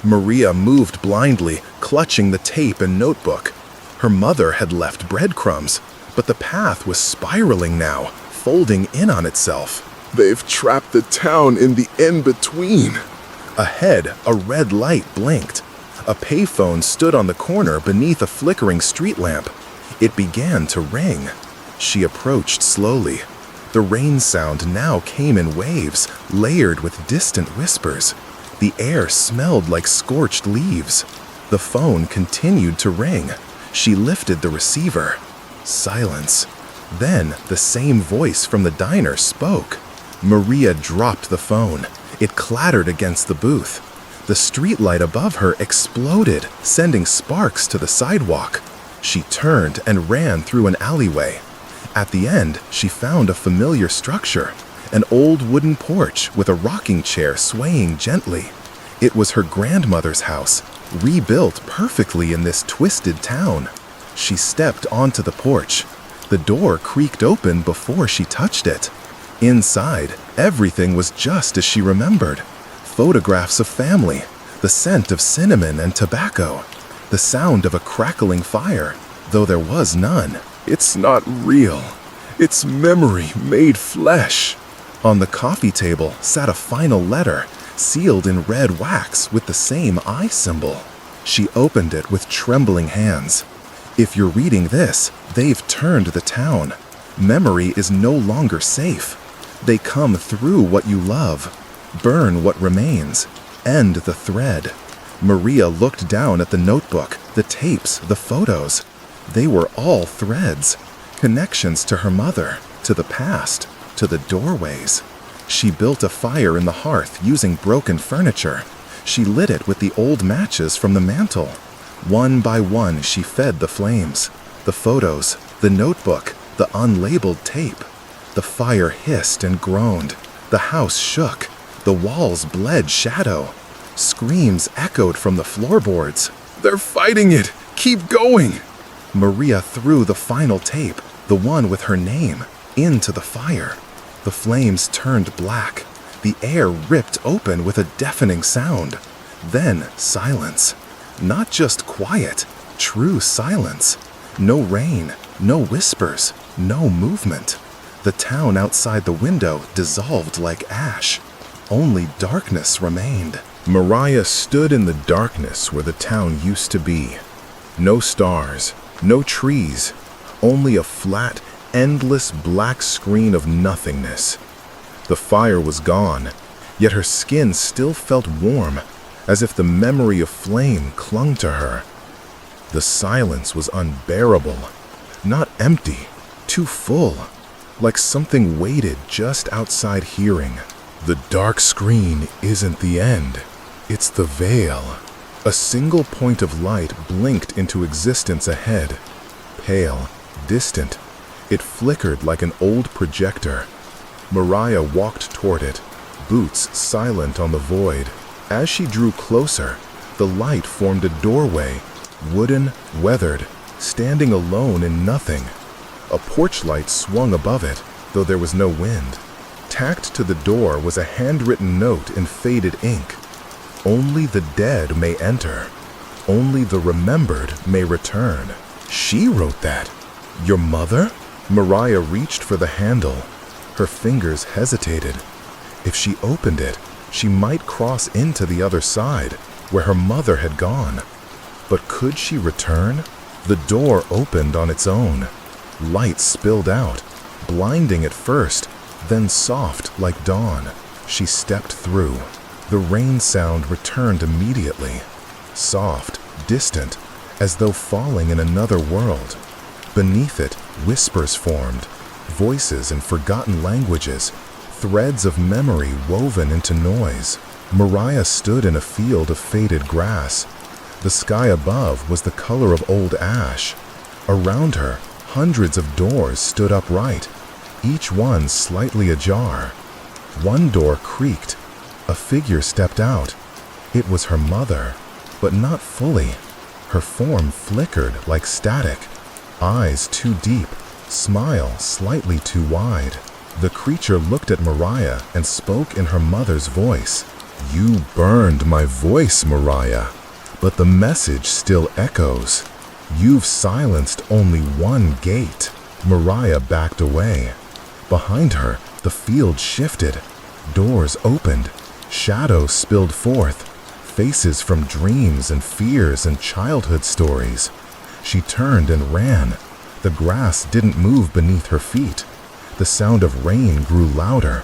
Maria moved blindly, clutching the tape and notebook. Her mother had left breadcrumbs, but the path was spiraling now, folding in on itself. They've trapped the town in the in-between. Ahead, a red light blinked. A payphone stood on the corner beneath a flickering street lamp. It began to ring. She approached slowly. The rain sound now came in waves, layered with distant whispers. The air smelled like scorched leaves. The phone continued to ring. She lifted the receiver. Silence. Then the same voice from the diner spoke. Maria dropped the phone. It clattered against the booth. The streetlight above her exploded, sending sparks to the sidewalk. She turned and ran through an alleyway. At the end, she found a familiar structure, an old wooden porch with a rocking chair swaying gently. It was her grandmother's house, rebuilt perfectly in this twisted town. She stepped onto the porch. The door creaked open before she touched it. Inside, everything was just as she remembered. Photographs of family, the scent of cinnamon and tobacco, the sound of a crackling fire, though there was none. It's not real. It's memory made flesh. On the coffee table sat a final letter, sealed in red wax with the same I symbol. She opened it with trembling hands. If you're reading this, they've turned the town. Memory is no longer safe. They come through what you love, burn what remains, end the thread. Maria looked down at the notebook, the tapes, the photos. They were all threads, connections to her mother, to the past, to the doorways. She built a fire in the hearth using broken furniture. She lit it with the old matches from the mantel. One by one, she fed the flames. The photos, the notebook, the unlabeled tape. The fire hissed and groaned. The house shook. The walls bled shadow. Screams echoed from the floorboards. They're fighting it! Keep going! Maria threw the final tape, the one with her name, into the fire. The flames turned black. The air ripped open with a deafening sound. Then silence. Not just quiet, true silence. No rain, no whispers, no movement. The town outside the window dissolved like ash. Only darkness remained. Mariah stood in the darkness where the town used to be. No stars, no trees, only a flat, endless black screen of nothingness. The fire was gone, yet her skin still felt warm, as if the memory of flame clung to her. The silence was unbearable, not empty, too full, like something waited just outside hearing. The dark screen isn't the end, it's the veil. A single point of light blinked into existence ahead. Pale, distant, it flickered like an old projector. Mariah walked toward it, boots silent on the void. As she drew closer, the light formed a doorway, wooden, weathered, standing alone in nothing. A porch light swung above it, though there was no wind. Tacked to the door was a handwritten note in faded ink. Only the dead may enter. Only the remembered may return. She wrote that. Your mother? Mariah reached for the handle. Her fingers hesitated. If she opened it, she might cross into the other side, where her mother had gone. But could she return? The door opened on its own. Light spilled out, blinding at first, then soft like dawn. She stepped through. The rain sound returned immediately. Soft, distant, as though falling in another world. Beneath it, whispers formed, voices in forgotten languages, threads of memory woven into noise. Mariah stood in a field of faded grass. The sky above was the color of old ash. Around her, hundreds of doors stood upright, each one slightly ajar. One door creaked. A figure stepped out. It was her mother, but not fully. Her form flickered like static. Eyes too deep, smile slightly too wide. The creature looked at Mariah and spoke in her mother's voice. You burned my voice, Mariah, but the message still echoes. You've silenced only one gate. Mariah backed away. Behind her, the field shifted. Doors opened. Shadows spilled forth. Faces from dreams and fears and childhood stories. She turned and ran. The grass didn't move beneath her feet. The sound of rain grew louder.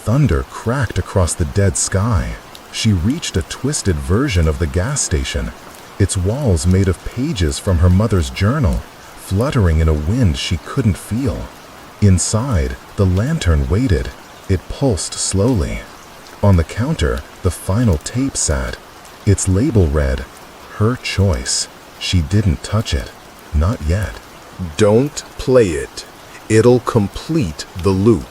Thunder cracked across the dead sky. She reached a twisted version of the gas station, its walls made of pages from her mother's journal, fluttering in a wind she couldn't feel. Inside, the lantern waited. It pulsed slowly. On the counter, the final tape sat. Its label read, "Her choice." She didn't touch it. Not yet. Don't play it. It'll complete the loop.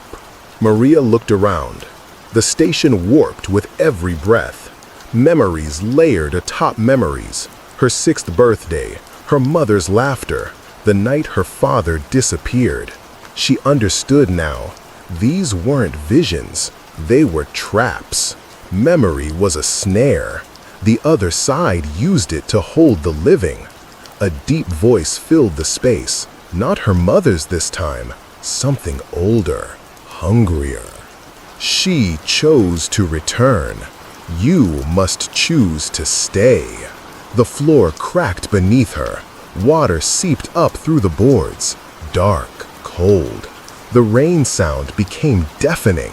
Maria looked around. The station warped with every breath. Memories layered atop memories. Her 6th birthday, her mother's laughter, the night her father disappeared. She understood now. These weren't visions. They were traps. Memory was a snare. The other side used it to hold the living. A deep voice filled the space. Not her mother's this time. Something older, hungrier. She chose to return. You must choose to stay. The floor cracked beneath her. Water seeped up through the boards. Dark, cold. The rain sound became deafening.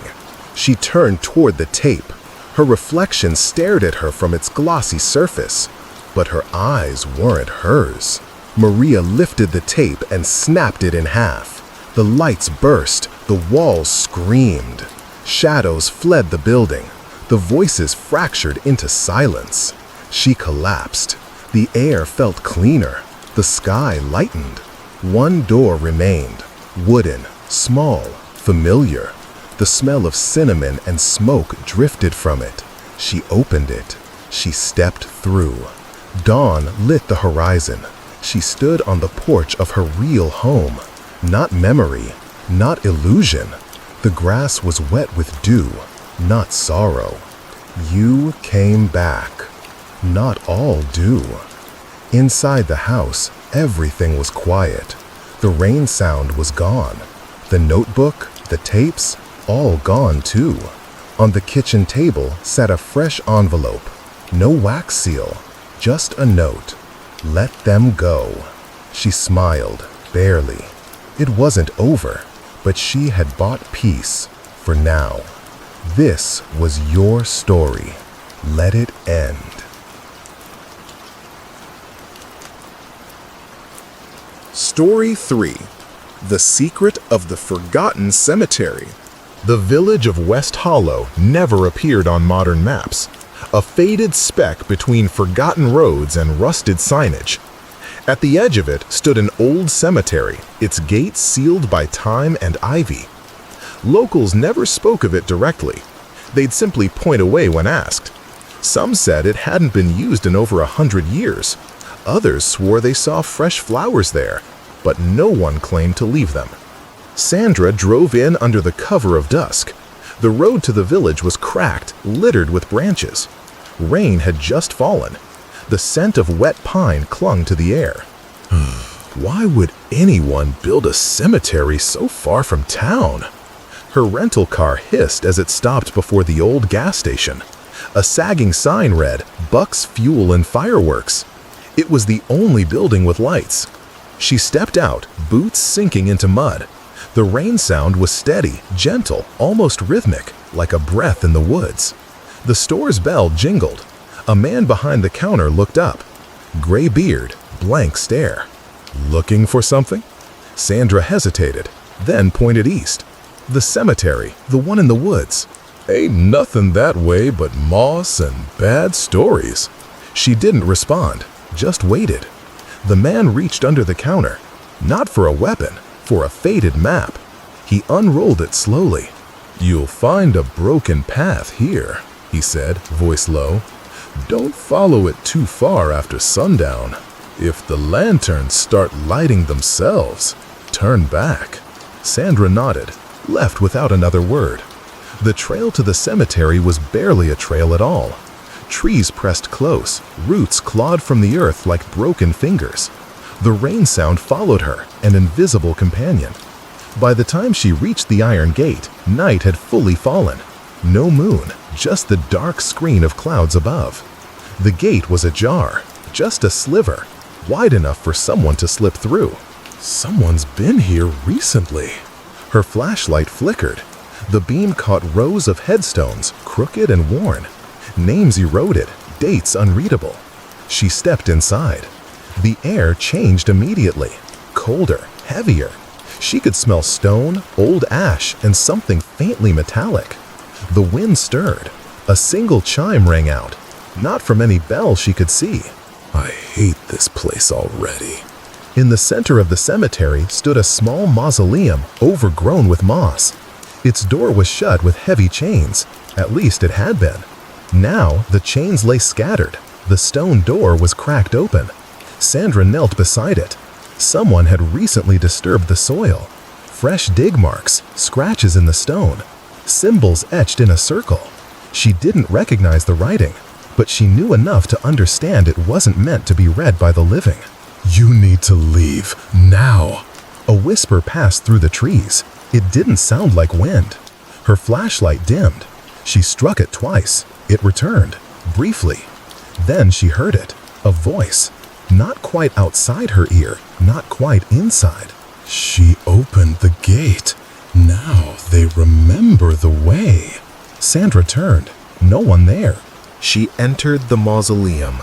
She turned toward the tape. Her reflection stared at her from its glossy surface. But her eyes weren't hers. Maria lifted the tape and snapped it in half. The lights burst. The walls screamed. Shadows fled the building. The voices fractured into silence. She collapsed. The air felt cleaner. The sky lightened. One door remained. Wooden, small, familiar. The smell of cinnamon and smoke drifted from it. She opened it. She stepped through. Dawn lit the horizon. She stood on the porch of her real home. Not memory, not illusion. The grass was wet with dew, not sorrow. You came back. Not all dew. Inside the house, everything was quiet. The rain sound was gone. The notebook, the tapes, all gone too. On the kitchen table sat a fresh envelope. No wax seal, just a note. Let them go. She smiled, barely. It wasn't over, but she had bought peace, for now. This was your story. Let it end. Story 3. The Secret of the Forgotten Cemetery. The village of West Hollow never appeared on modern maps, a faded speck between forgotten roads and rusted signage. At the edge of it stood an old cemetery, its gates sealed by time and ivy. Locals never spoke of it directly. They'd simply point away when asked. Some said it hadn't been used in over 100 years. Others swore they saw fresh flowers there, but no one claimed to leave them. Sandra drove in under the cover of dusk. The road to the village was cracked, littered with branches. Rain had just fallen. The scent of wet pine clung to the air. Why would anyone build a cemetery so far from town? Her rental car hissed as it stopped before the old gas station. A sagging sign read, "Bucks Fuel and Fireworks." It was the only building with lights. She stepped out, boots sinking into mud. The rain sound was steady, gentle, almost rhythmic, like a breath in the woods. The store's bell jingled. A man behind the counter looked up. Gray beard, blank stare. Looking for something? Sandra hesitated, then pointed east. The cemetery, the one in the woods. Ain't nothing that way but moss and bad stories. She didn't respond, just waited. The man reached under the counter, not for a weapon, for a faded map. He unrolled it slowly. "You'll find a broken path here," he said, voice low. "Don't follow it too far after sundown. If the lanterns start lighting themselves, turn back." Sandra nodded, left without another word. The trail to the cemetery was barely a trail at all. Trees pressed close, roots clawed from the earth like broken fingers. The rain sound followed her, an invisible companion. By the time she reached the iron gate, night had fully fallen. No moon, just the dark screen of clouds above. The gate was ajar, just a sliver, wide enough for someone to slip through. Someone's been here recently. Her flashlight flickered. The beam caught rows of headstones, crooked and worn. Names eroded, dates unreadable. She stepped inside. The air changed immediately. Colder, heavier. She could smell stone, old ash, and something faintly metallic. The wind stirred. A single chime rang out, not from any bell she could see. I hate this place already. In the center of the cemetery stood a small mausoleum overgrown with moss. Its door was shut with heavy chains, at least it had been. Now the chains lay scattered. The stone door was cracked open. Sandra knelt beside it. Someone had recently disturbed the soil. Fresh dig marks, scratches in the stone, symbols etched in a circle. She didn't recognize the writing, but she knew enough to understand it wasn't meant to be read by the living. "You need to leave, now." A whisper passed through the trees. It didn't sound like wind. Her flashlight dimmed. She struck it twice. It returned, briefly. Then she heard it, a voice, not quite outside her ear, not quite inside. "She opened the gate. Now they remember the way." Sandra turned. No one there. She entered the mausoleum.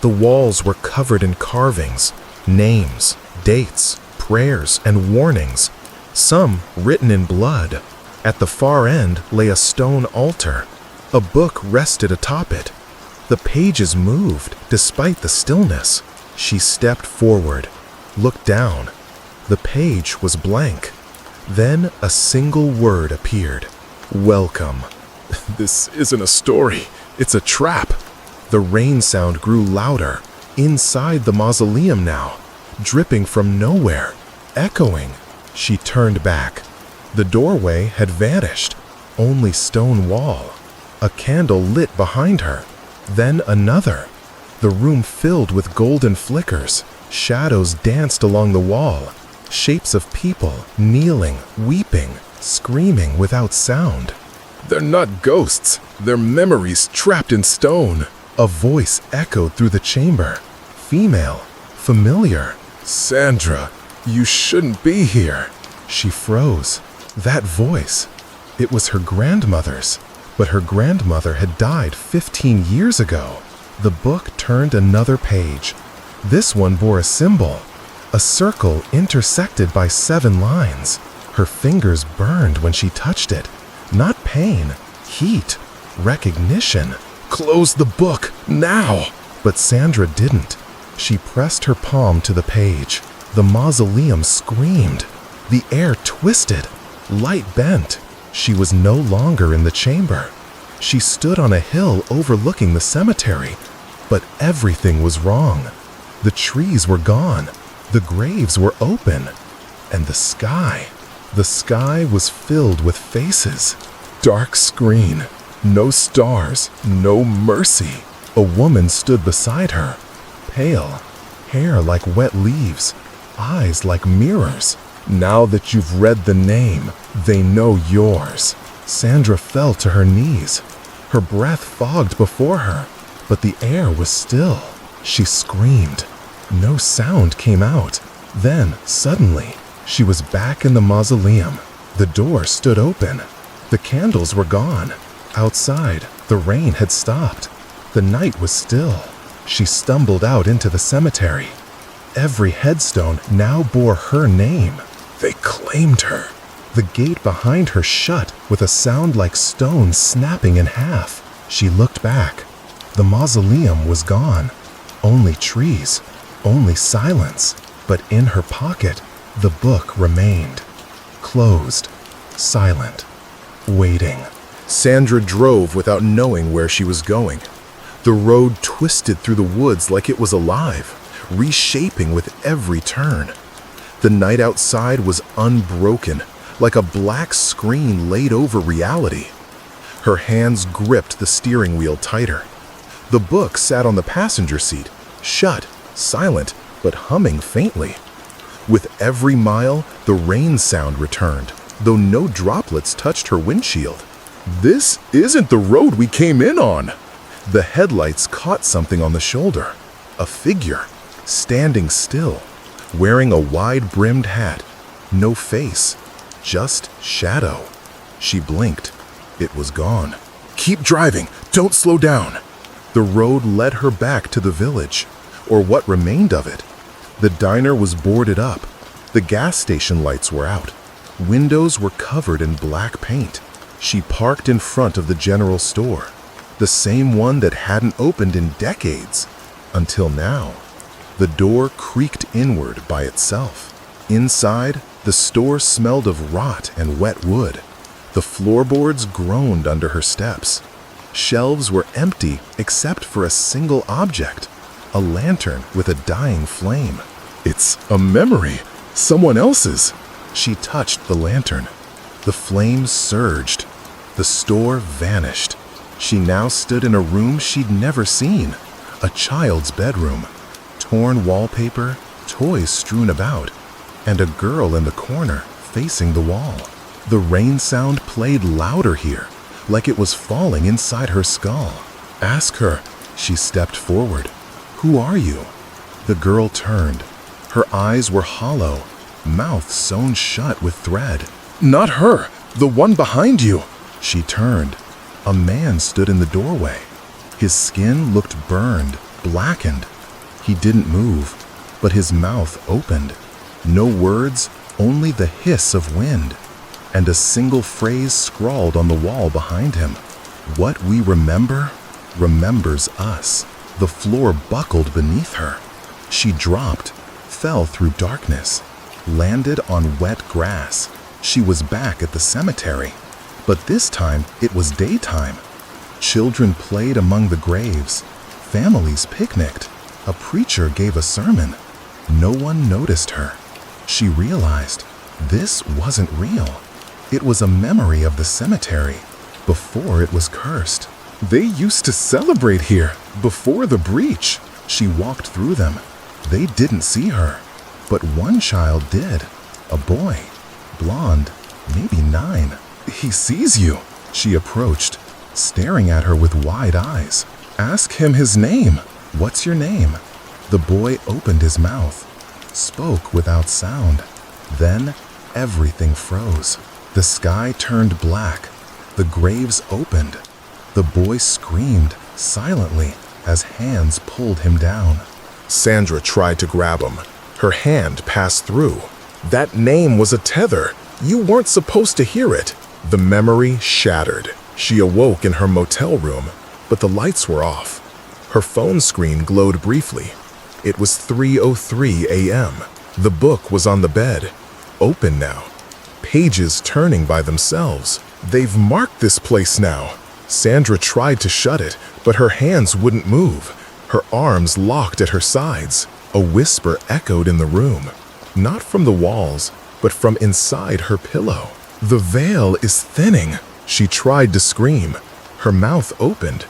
The walls were covered in carvings, names, dates, prayers, and warnings, some written in blood. At the far end lay a stone altar. A book rested atop it. The pages moved despite the stillness. She stepped forward, looked down. The page was blank. Then a single word appeared. "Welcome." "This isn't a story. It's a trap." The rain sound grew louder, inside the mausoleum now, dripping from nowhere, echoing. She turned back. The doorway had vanished, only stone wall. A candle lit behind her, then another. The room filled with golden flickers. Shadows danced along the wall, shapes of people kneeling, weeping, screaming without sound. "They're not ghosts, they're memories trapped in stone." A voice echoed through the chamber. Female, familiar. "Sandra, you shouldn't be here." She froze. That voice, it was her grandmother's, but her grandmother had died 15 years ago. The book turned another page. This one bore a symbol, a circle intersected by 7 lines. Her fingers burned when she touched it. Not pain, heat, recognition. "Close the book, now!" But Sandra didn't. She pressed her palm to the page. The mausoleum screamed. The air twisted. Light bent. She was no longer in the chamber. She stood on a hill overlooking the cemetery. But everything was wrong. The trees were gone. The graves were open. And the sky, The sky was filled with faces. Dark screen. No stars. No mercy. A woman stood beside her. Pale. Hair like wet leaves. Eyes like mirrors. Now that you've read the name, they know yours. Sandra fell to her knees. Her breath fogged before her, but the air was still. She screamed. No sound came out. Then, suddenly, she was back in the mausoleum. The door stood open. The candles were gone. Outside, the rain had stopped. The night was still. She stumbled out into the cemetery. Every headstone now bore her name. They claimed her. The gate behind her shut with a sound like stones snapping in half. She looked back. The mausoleum was gone. Only trees, only silence. But in her pocket, the book remained. Closed, silent, waiting. Sandra drove without knowing where she was going. The road twisted through the woods like it was alive, reshaping with every turn. The night outside was unbroken, like a black screen laid over reality. Her hands gripped the steering wheel tighter. The book sat on the passenger seat, shut, silent, but humming faintly. With every mile, the rain sound returned, though no droplets touched her windshield. This isn't the road we came in on. The headlights caught something on the shoulder. A figure, standing still, wearing a wide-brimmed hat. No face, just shadow. She blinked. It was gone. Keep driving, don't slow down. The road led her back to the village, or what remained of it. The diner was boarded up. The gas station lights were out. Windows were covered in black paint. She parked in front of the general store, the same one that hadn't opened in decades, until now. The door creaked inward by itself. Inside, the store smelled of rot and wet wood. The floorboards groaned under her steps. Shelves were empty except for a single object, a lantern with a dying flame. It's a memory, someone else's. She touched the lantern. The flames surged. The store vanished. She now stood in a room she'd never seen, a child's bedroom. Torn wallpaper, toys strewn about, and a girl in the corner facing the wall. The rain sound played louder here, like it was falling inside her skull. Ask her. She stepped forward. Who are you? The girl turned. Her eyes were hollow, mouth sewn shut with thread. Not her, the one behind you. She turned. A man stood in the doorway. His skin looked burned, blackened. He didn't move, but his mouth opened. No words, only the hiss of wind, and a single phrase scrawled on the wall behind him. What we remember remembers us. The floor buckled beneath her. She dropped, fell through darkness, landed on wet grass. She was back at the cemetery, but this time it was daytime. Children played among the graves. Families picnicked. A preacher gave a sermon. No one noticed her. She realized this wasn't real. It was a memory of the cemetery before it was cursed. They used to celebrate here before the breach. She walked through them. They didn't see her, but one child did. A boy, blonde, maybe 9. He sees you. She approached, staring at her with wide eyes. Ask him his name. What's your name? The boy opened his mouth, spoke without sound. Then everything froze. The sky turned black. The graves opened. The boy screamed silently as hands pulled him down. Sandra tried to grab him. Her hand passed through. That name was a tether. You weren't supposed to hear it. The memory shattered. She awoke in her motel room, but the lights were off. Her phone screen glowed briefly. It was 3:03 a.m. The book was on the bed, open now. Pages turning by themselves. They've marked this place now. Sandra tried to shut it, but her hands wouldn't move. Her arms locked at her sides. A whisper echoed in the room, not from the walls, but from inside her pillow. The veil is thinning. She tried to scream. Her mouth opened.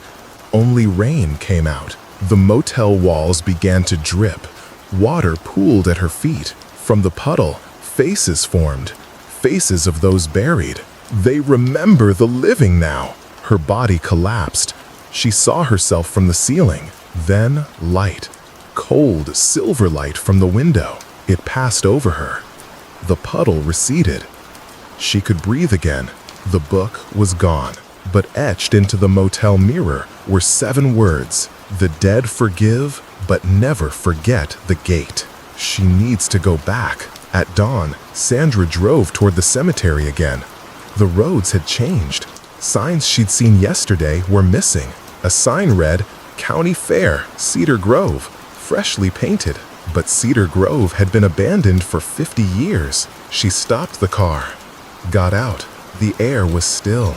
Only rain came out. The motel walls began to drip. Water pooled at her feet. From the puddle, faces formed. Faces of those buried. They remember the living now. Her body collapsed. She saw herself from the ceiling. Then light. Cold, silver light from the window. It passed over her. The puddle receded. She could breathe again. The book was gone. But etched into the motel mirror were 7 words. The dead forgive, but never forget the gate. She needs to go back. At dawn, Sandra drove toward the cemetery again. The roads had changed. Signs she'd seen yesterday were missing. A sign read, County Fair, Cedar Grove, freshly painted. But Cedar Grove had been abandoned for 50 years. She stopped the car, got out. The air was still.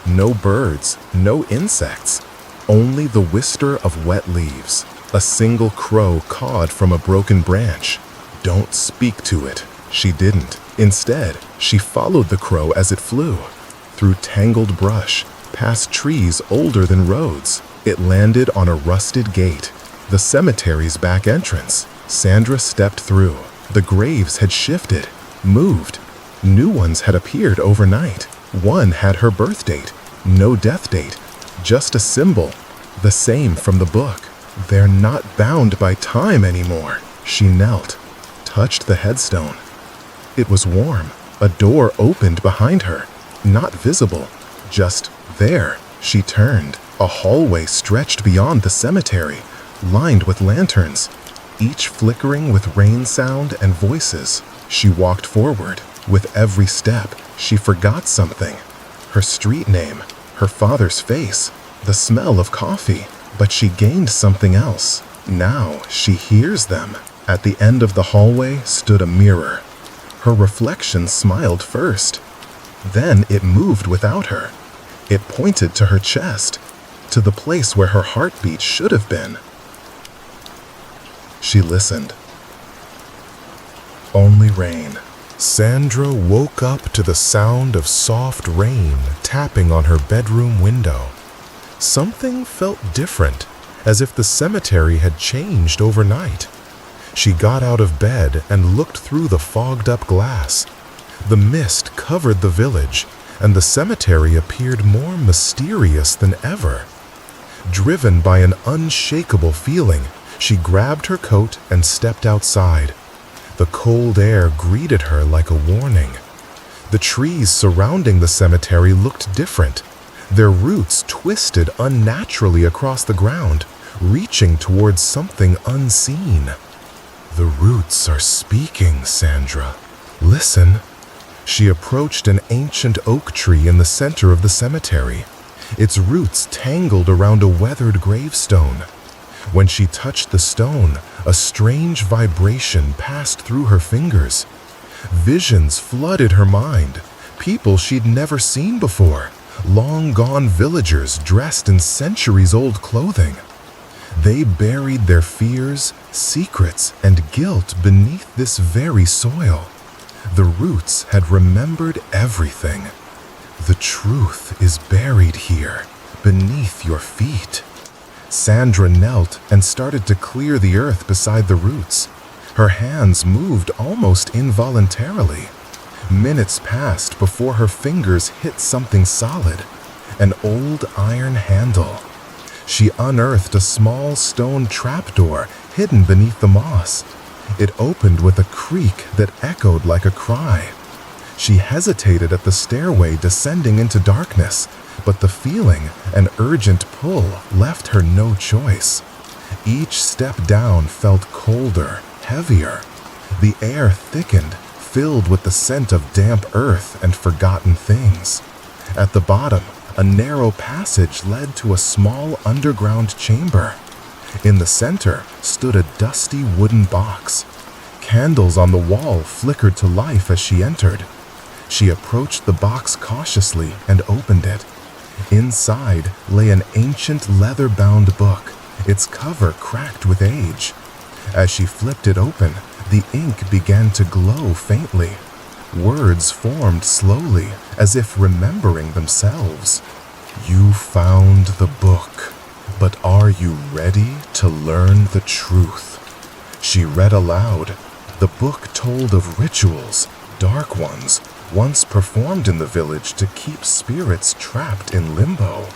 No birds, no insects, only the whisper of wet leaves. A single crow cawed from a broken branch. Don't speak to it. She didn't. Instead, she followed the crow as it flew. Through tangled brush, past trees older than roads. It landed on a rusted gate, the cemetery's back entrance. Sandra stepped through. The graves had shifted, moved. New ones had appeared overnight. One had her birth date, no death date, just a symbol, the same from the book. They're not bound by time anymore. She knelt, touched the headstone. It was warm. A door opened behind her, not visible, just there. She turned. A hallway stretched beyond the cemetery, lined with lanterns, each flickering with rain sound and voices. She walked forward. With every step, she forgot something. Her street name, her father's face, the smell of coffee. But she gained something else. Now she hears them. At the end of the hallway stood a mirror. Her reflection smiled first. Then it moved without her. It pointed to her chest, to the place where her heartbeat should have been. She listened. Only rain. Sandra woke up to the sound of soft rain tapping on her bedroom window. Something felt different, as if the cemetery had changed overnight. She got out of bed and looked through the fogged-up glass. The mist covered the village, and the cemetery appeared more mysterious than ever. Driven by an unshakable feeling, she grabbed her coat and stepped outside. The cold air greeted her like a warning. The trees surrounding the cemetery looked different. Their roots twisted unnaturally across the ground, reaching towards something unseen. The roots are speaking, Sandra. Listen. She approached an ancient oak tree in the center of the cemetery. Its roots tangled around a weathered gravestone. When she touched the stone, a strange vibration passed through her fingers. Visions flooded her mind. People she'd never seen before. Long-gone villagers dressed in centuries-old clothing. They buried their fears, secrets, and guilt beneath this very soil. The roots had remembered everything. The truth is buried here, beneath your feet. Sandra knelt and started to clear the earth beside the roots. Her hands moved almost involuntarily. Minutes passed before her fingers hit something solid, an old iron handle. She unearthed a small stone trapdoor hidden beneath the moss. It opened with a creak that echoed like a cry. She hesitated at the stairway descending into darkness, but the feeling, an urgent pull, left her no choice. Each step down felt colder, heavier. The air thickened, filled with the scent of damp earth and forgotten things. At the bottom, a narrow passage led to a small underground chamber. In the center stood a dusty wooden box. Candles on the wall flickered to life as she entered. She approached the box cautiously and opened it. Inside lay an ancient leather-bound book, its cover cracked with age. As she flipped it open, the ink began to glow faintly. Words formed slowly, as if remembering themselves. You found the book, but are you ready to learn the truth? She read aloud. The book told of rituals, dark ones, once performed in the village to keep spirits trapped in limbo.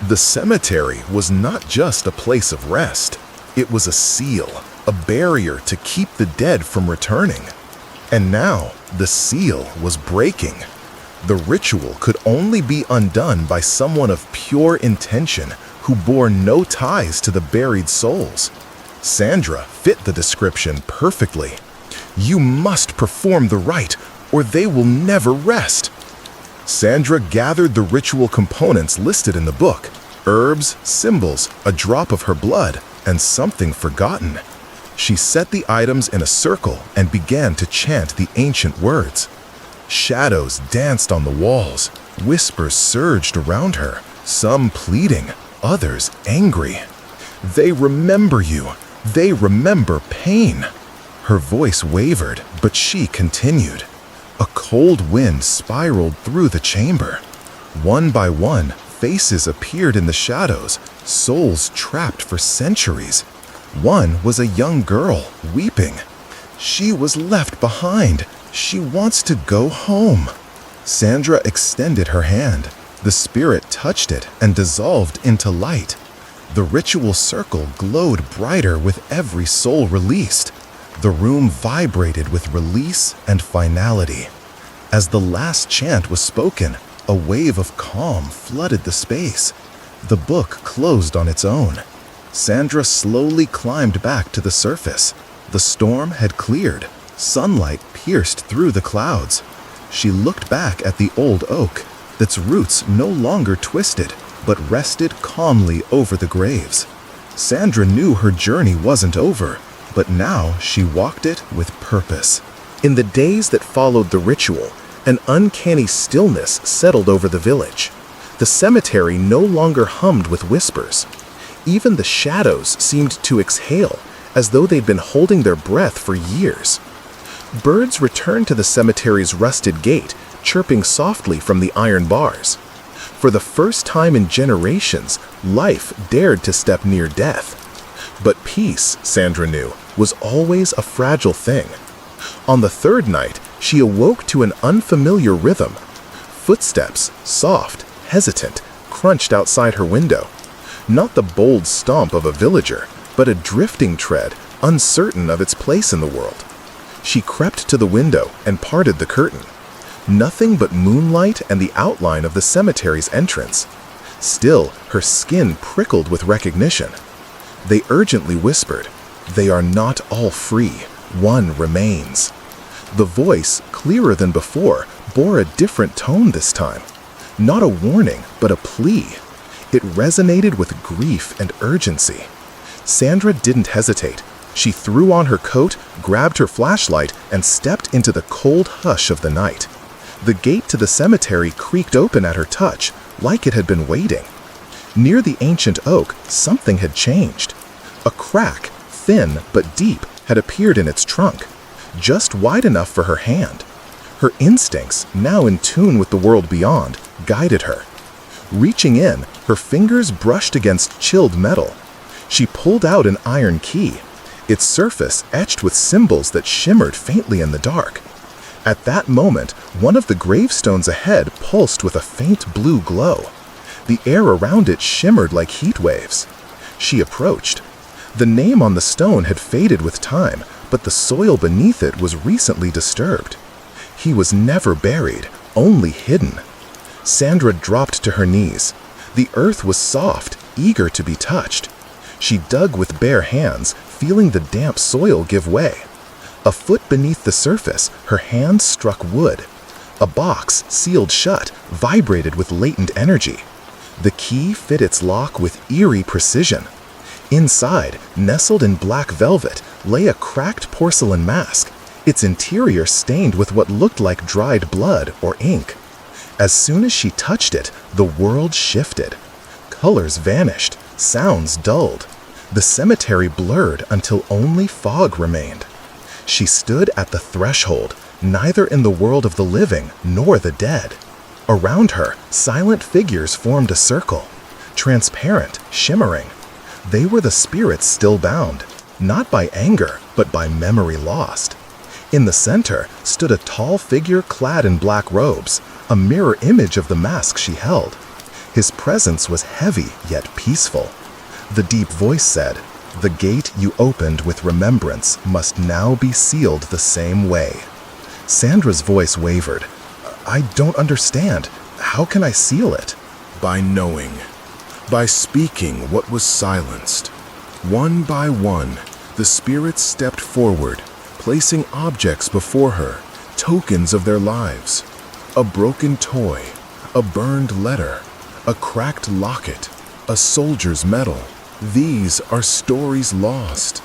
The cemetery was not just a place of rest. It was a seal, a barrier to keep the dead from returning. And now, the seal was breaking. The ritual could only be undone by someone of pure intention who bore no ties to the buried souls. Sandra fit the description perfectly. You must perform the rite, or they will never rest. Sandra gathered the ritual components listed in the book: herbs, symbols, a drop of her blood, and something forgotten. She set the items in a circle and began to chant the ancient words. Shadows danced on the walls. Whispers surged around her, some pleading, others angry. They remember you. They remember pain. Her voice wavered, but she continued. A cold wind spiraled through the chamber. One by one, faces appeared in the shadows, souls trapped for centuries. One was a young girl, weeping. She was left behind. She wants to go home. Sandra extended her hand. The spirit touched it and dissolved into light. The ritual circle glowed brighter with every soul released. The room vibrated with release and finality. As the last chant was spoken, a wave of calm flooded the space. The book closed on its own. Sandra slowly climbed back to the surface. The storm had cleared. Sunlight pierced through the clouds. She looked back at the old oak, its roots no longer twisted, but rested calmly over the graves. Sandra knew her journey wasn't over, but now she walked it with purpose. In the days that followed the ritual, an uncanny stillness settled over the village. The cemetery no longer hummed with whispers. Even the shadows seemed to exhale, as though they'd been holding their breath for years. Birds returned to the cemetery's rusted gate, chirping softly from the iron bars. For the first time in generations, life dared to step near death. But peace, Sandra knew, was always a fragile thing. On the third night, she awoke to an unfamiliar rhythm. Footsteps, soft, hesitant, crunched outside her window. Not the bold stomp of a villager, but a drifting tread, uncertain of its place in the world. She crept to the window and parted the curtain. Nothing but moonlight and the outline of the cemetery's entrance. Still, her skin prickled with recognition. They urgently whispered, "They are not all free. One remains." The voice, clearer than before, bore a different tone this time. Not a warning, but a plea. It resonated with grief and urgency. Sandra didn't hesitate. She threw on her coat, grabbed her flashlight, and stepped into the cold hush of the night. The gate to the cemetery creaked open at her touch, like it had been waiting. Near the ancient oak, something had changed. A crack, thin but deep, had appeared in its trunk, just wide enough for her hand. Her instincts, now in tune with the world beyond, guided her. Reaching in, her fingers brushed against chilled metal. She pulled out an iron key, its surface etched with symbols that shimmered faintly in the dark. At that moment, one of the gravestones ahead pulsed with a faint blue glow. The air around it shimmered like heat waves. She approached. The name on the stone had faded with time, but the soil beneath it was recently disturbed. He was never buried, only hidden. Sandra dropped to her knees. The earth was soft, eager to be touched. She dug with bare hands, feeling the damp soil give way. A foot beneath the surface, her hand struck wood. A box, sealed shut, vibrated with latent energy. The key fit its lock with eerie precision. Inside, nestled in black velvet, lay a cracked porcelain mask, its interior stained with what looked like dried blood or ink. As soon as she touched it, the world shifted. Colors vanished, sounds dulled. The cemetery blurred until only fog remained. She stood at the threshold, neither in the world of the living nor the dead. Around her, silent figures formed a circle, transparent, shimmering. They were the spirits still bound, not by anger, but by memory lost. In the center stood a tall figure clad in black robes, a mirror image of the mask she held. His presence was heavy yet peaceful. The deep voice said, "The gate you opened with remembrance must now be sealed the same way." Sandra's voice wavered. "I don't understand. How can I seal it?" By knowing, by speaking what was silenced. One by one, the spirits stepped forward, placing objects before her, tokens of their lives. A broken toy, a burned letter, a cracked locket, a soldier's medal. These are stories lost.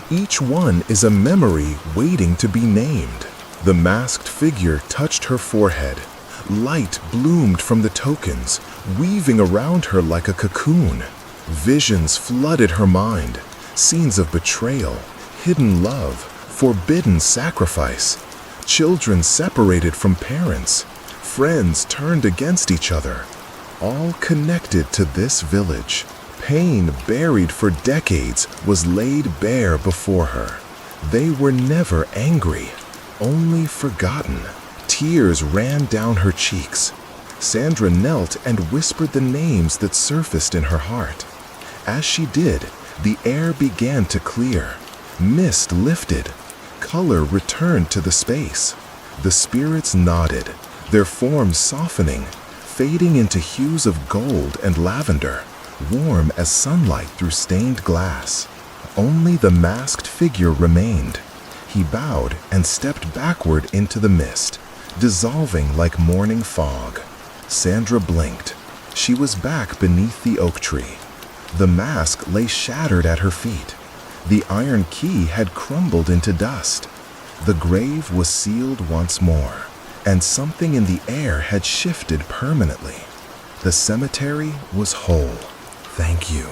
Each one is a memory waiting to be named. The masked figure touched her forehead. Light bloomed from the tokens, weaving around her like a cocoon. Visions flooded her mind, scenes of betrayal, hidden love, forbidden sacrifice. Children separated from parents, friends turned against each other, all connected to this village. Pain buried for decades was laid bare before her. They were never angry, only forgotten. Tears ran down her cheeks. Sandra knelt and whispered the names that surfaced in her heart. As she did, the air began to clear. Mist lifted. Color returned to the space. The spirits nodded, their forms softening, fading into hues of gold and lavender, warm as sunlight through stained glass. Only the masked figure remained. He bowed and stepped backward into the mist, dissolving like morning fog. Sandra blinked. She was back beneath the oak tree. The mask lay shattered at her feet. The iron key had crumbled into dust. The grave was sealed once more, and something in the air had shifted permanently. The cemetery was whole. Thank you.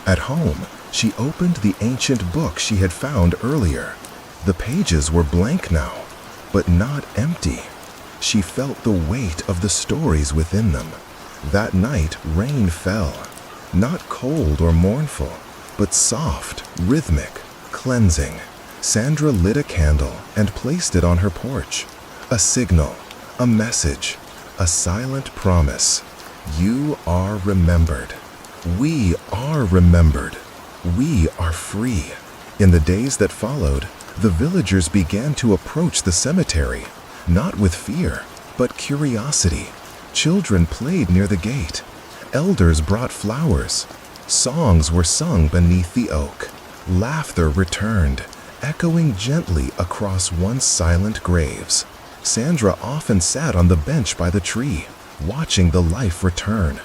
At home, she opened the ancient book she had found earlier. The pages were blank now, but not empty. She felt the weight of the stories within them. That night, rain fell. Not cold or mournful, but soft, rhythmic, cleansing. Sandra lit a candle and placed it on her porch. A signal, a message, a silent promise. You are remembered. We are remembered. We are free. In the days that followed, the villagers began to approach the cemetery, not with fear, but curiosity. Children played near the gate. Elders brought flowers. Songs were sung beneath the oak. Laughter returned, echoing gently across once silent graves. Sandra often sat on the bench by the tree, watching the life return.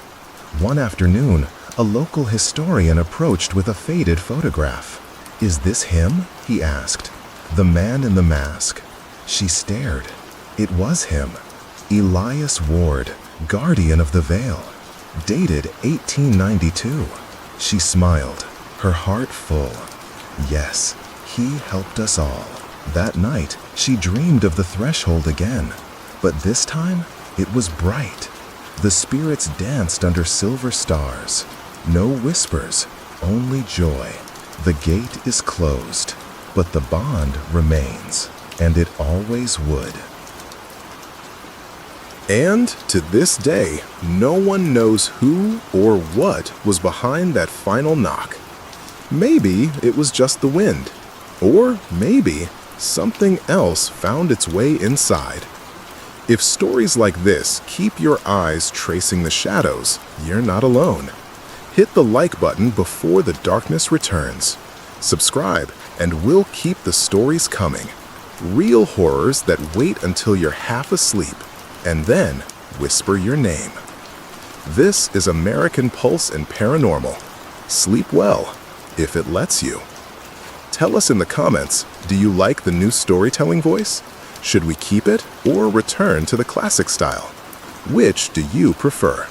One afternoon, a local historian approached with a faded photograph. "Is this him?" he asked. "The man in the mask." She stared. It was him. Elias Ward, guardian of the veil. Dated 1892. She smiled, her heart full. Yes, he helped us all. That night, she dreamed of the threshold again, but this time, it was bright. The spirits danced under silver stars. No whispers, only joy. The gate is closed, but the bond remains, and it always would. And to this day, no one knows who or what was behind that final knock. Maybe it was just the wind, or maybe something else found its way inside. If stories like this keep your eyes tracing the shadows, you're not alone. Hit the like button before the darkness returns. Subscribe, and we'll keep the stories coming. Real horrors that wait until you're half asleep, and then whisper your name. This is American Pulse and Paranormal. Sleep well, if it lets you. Tell us in the comments, do you like the new storytelling voice? Should we keep it or return to the classic style? Which do you prefer?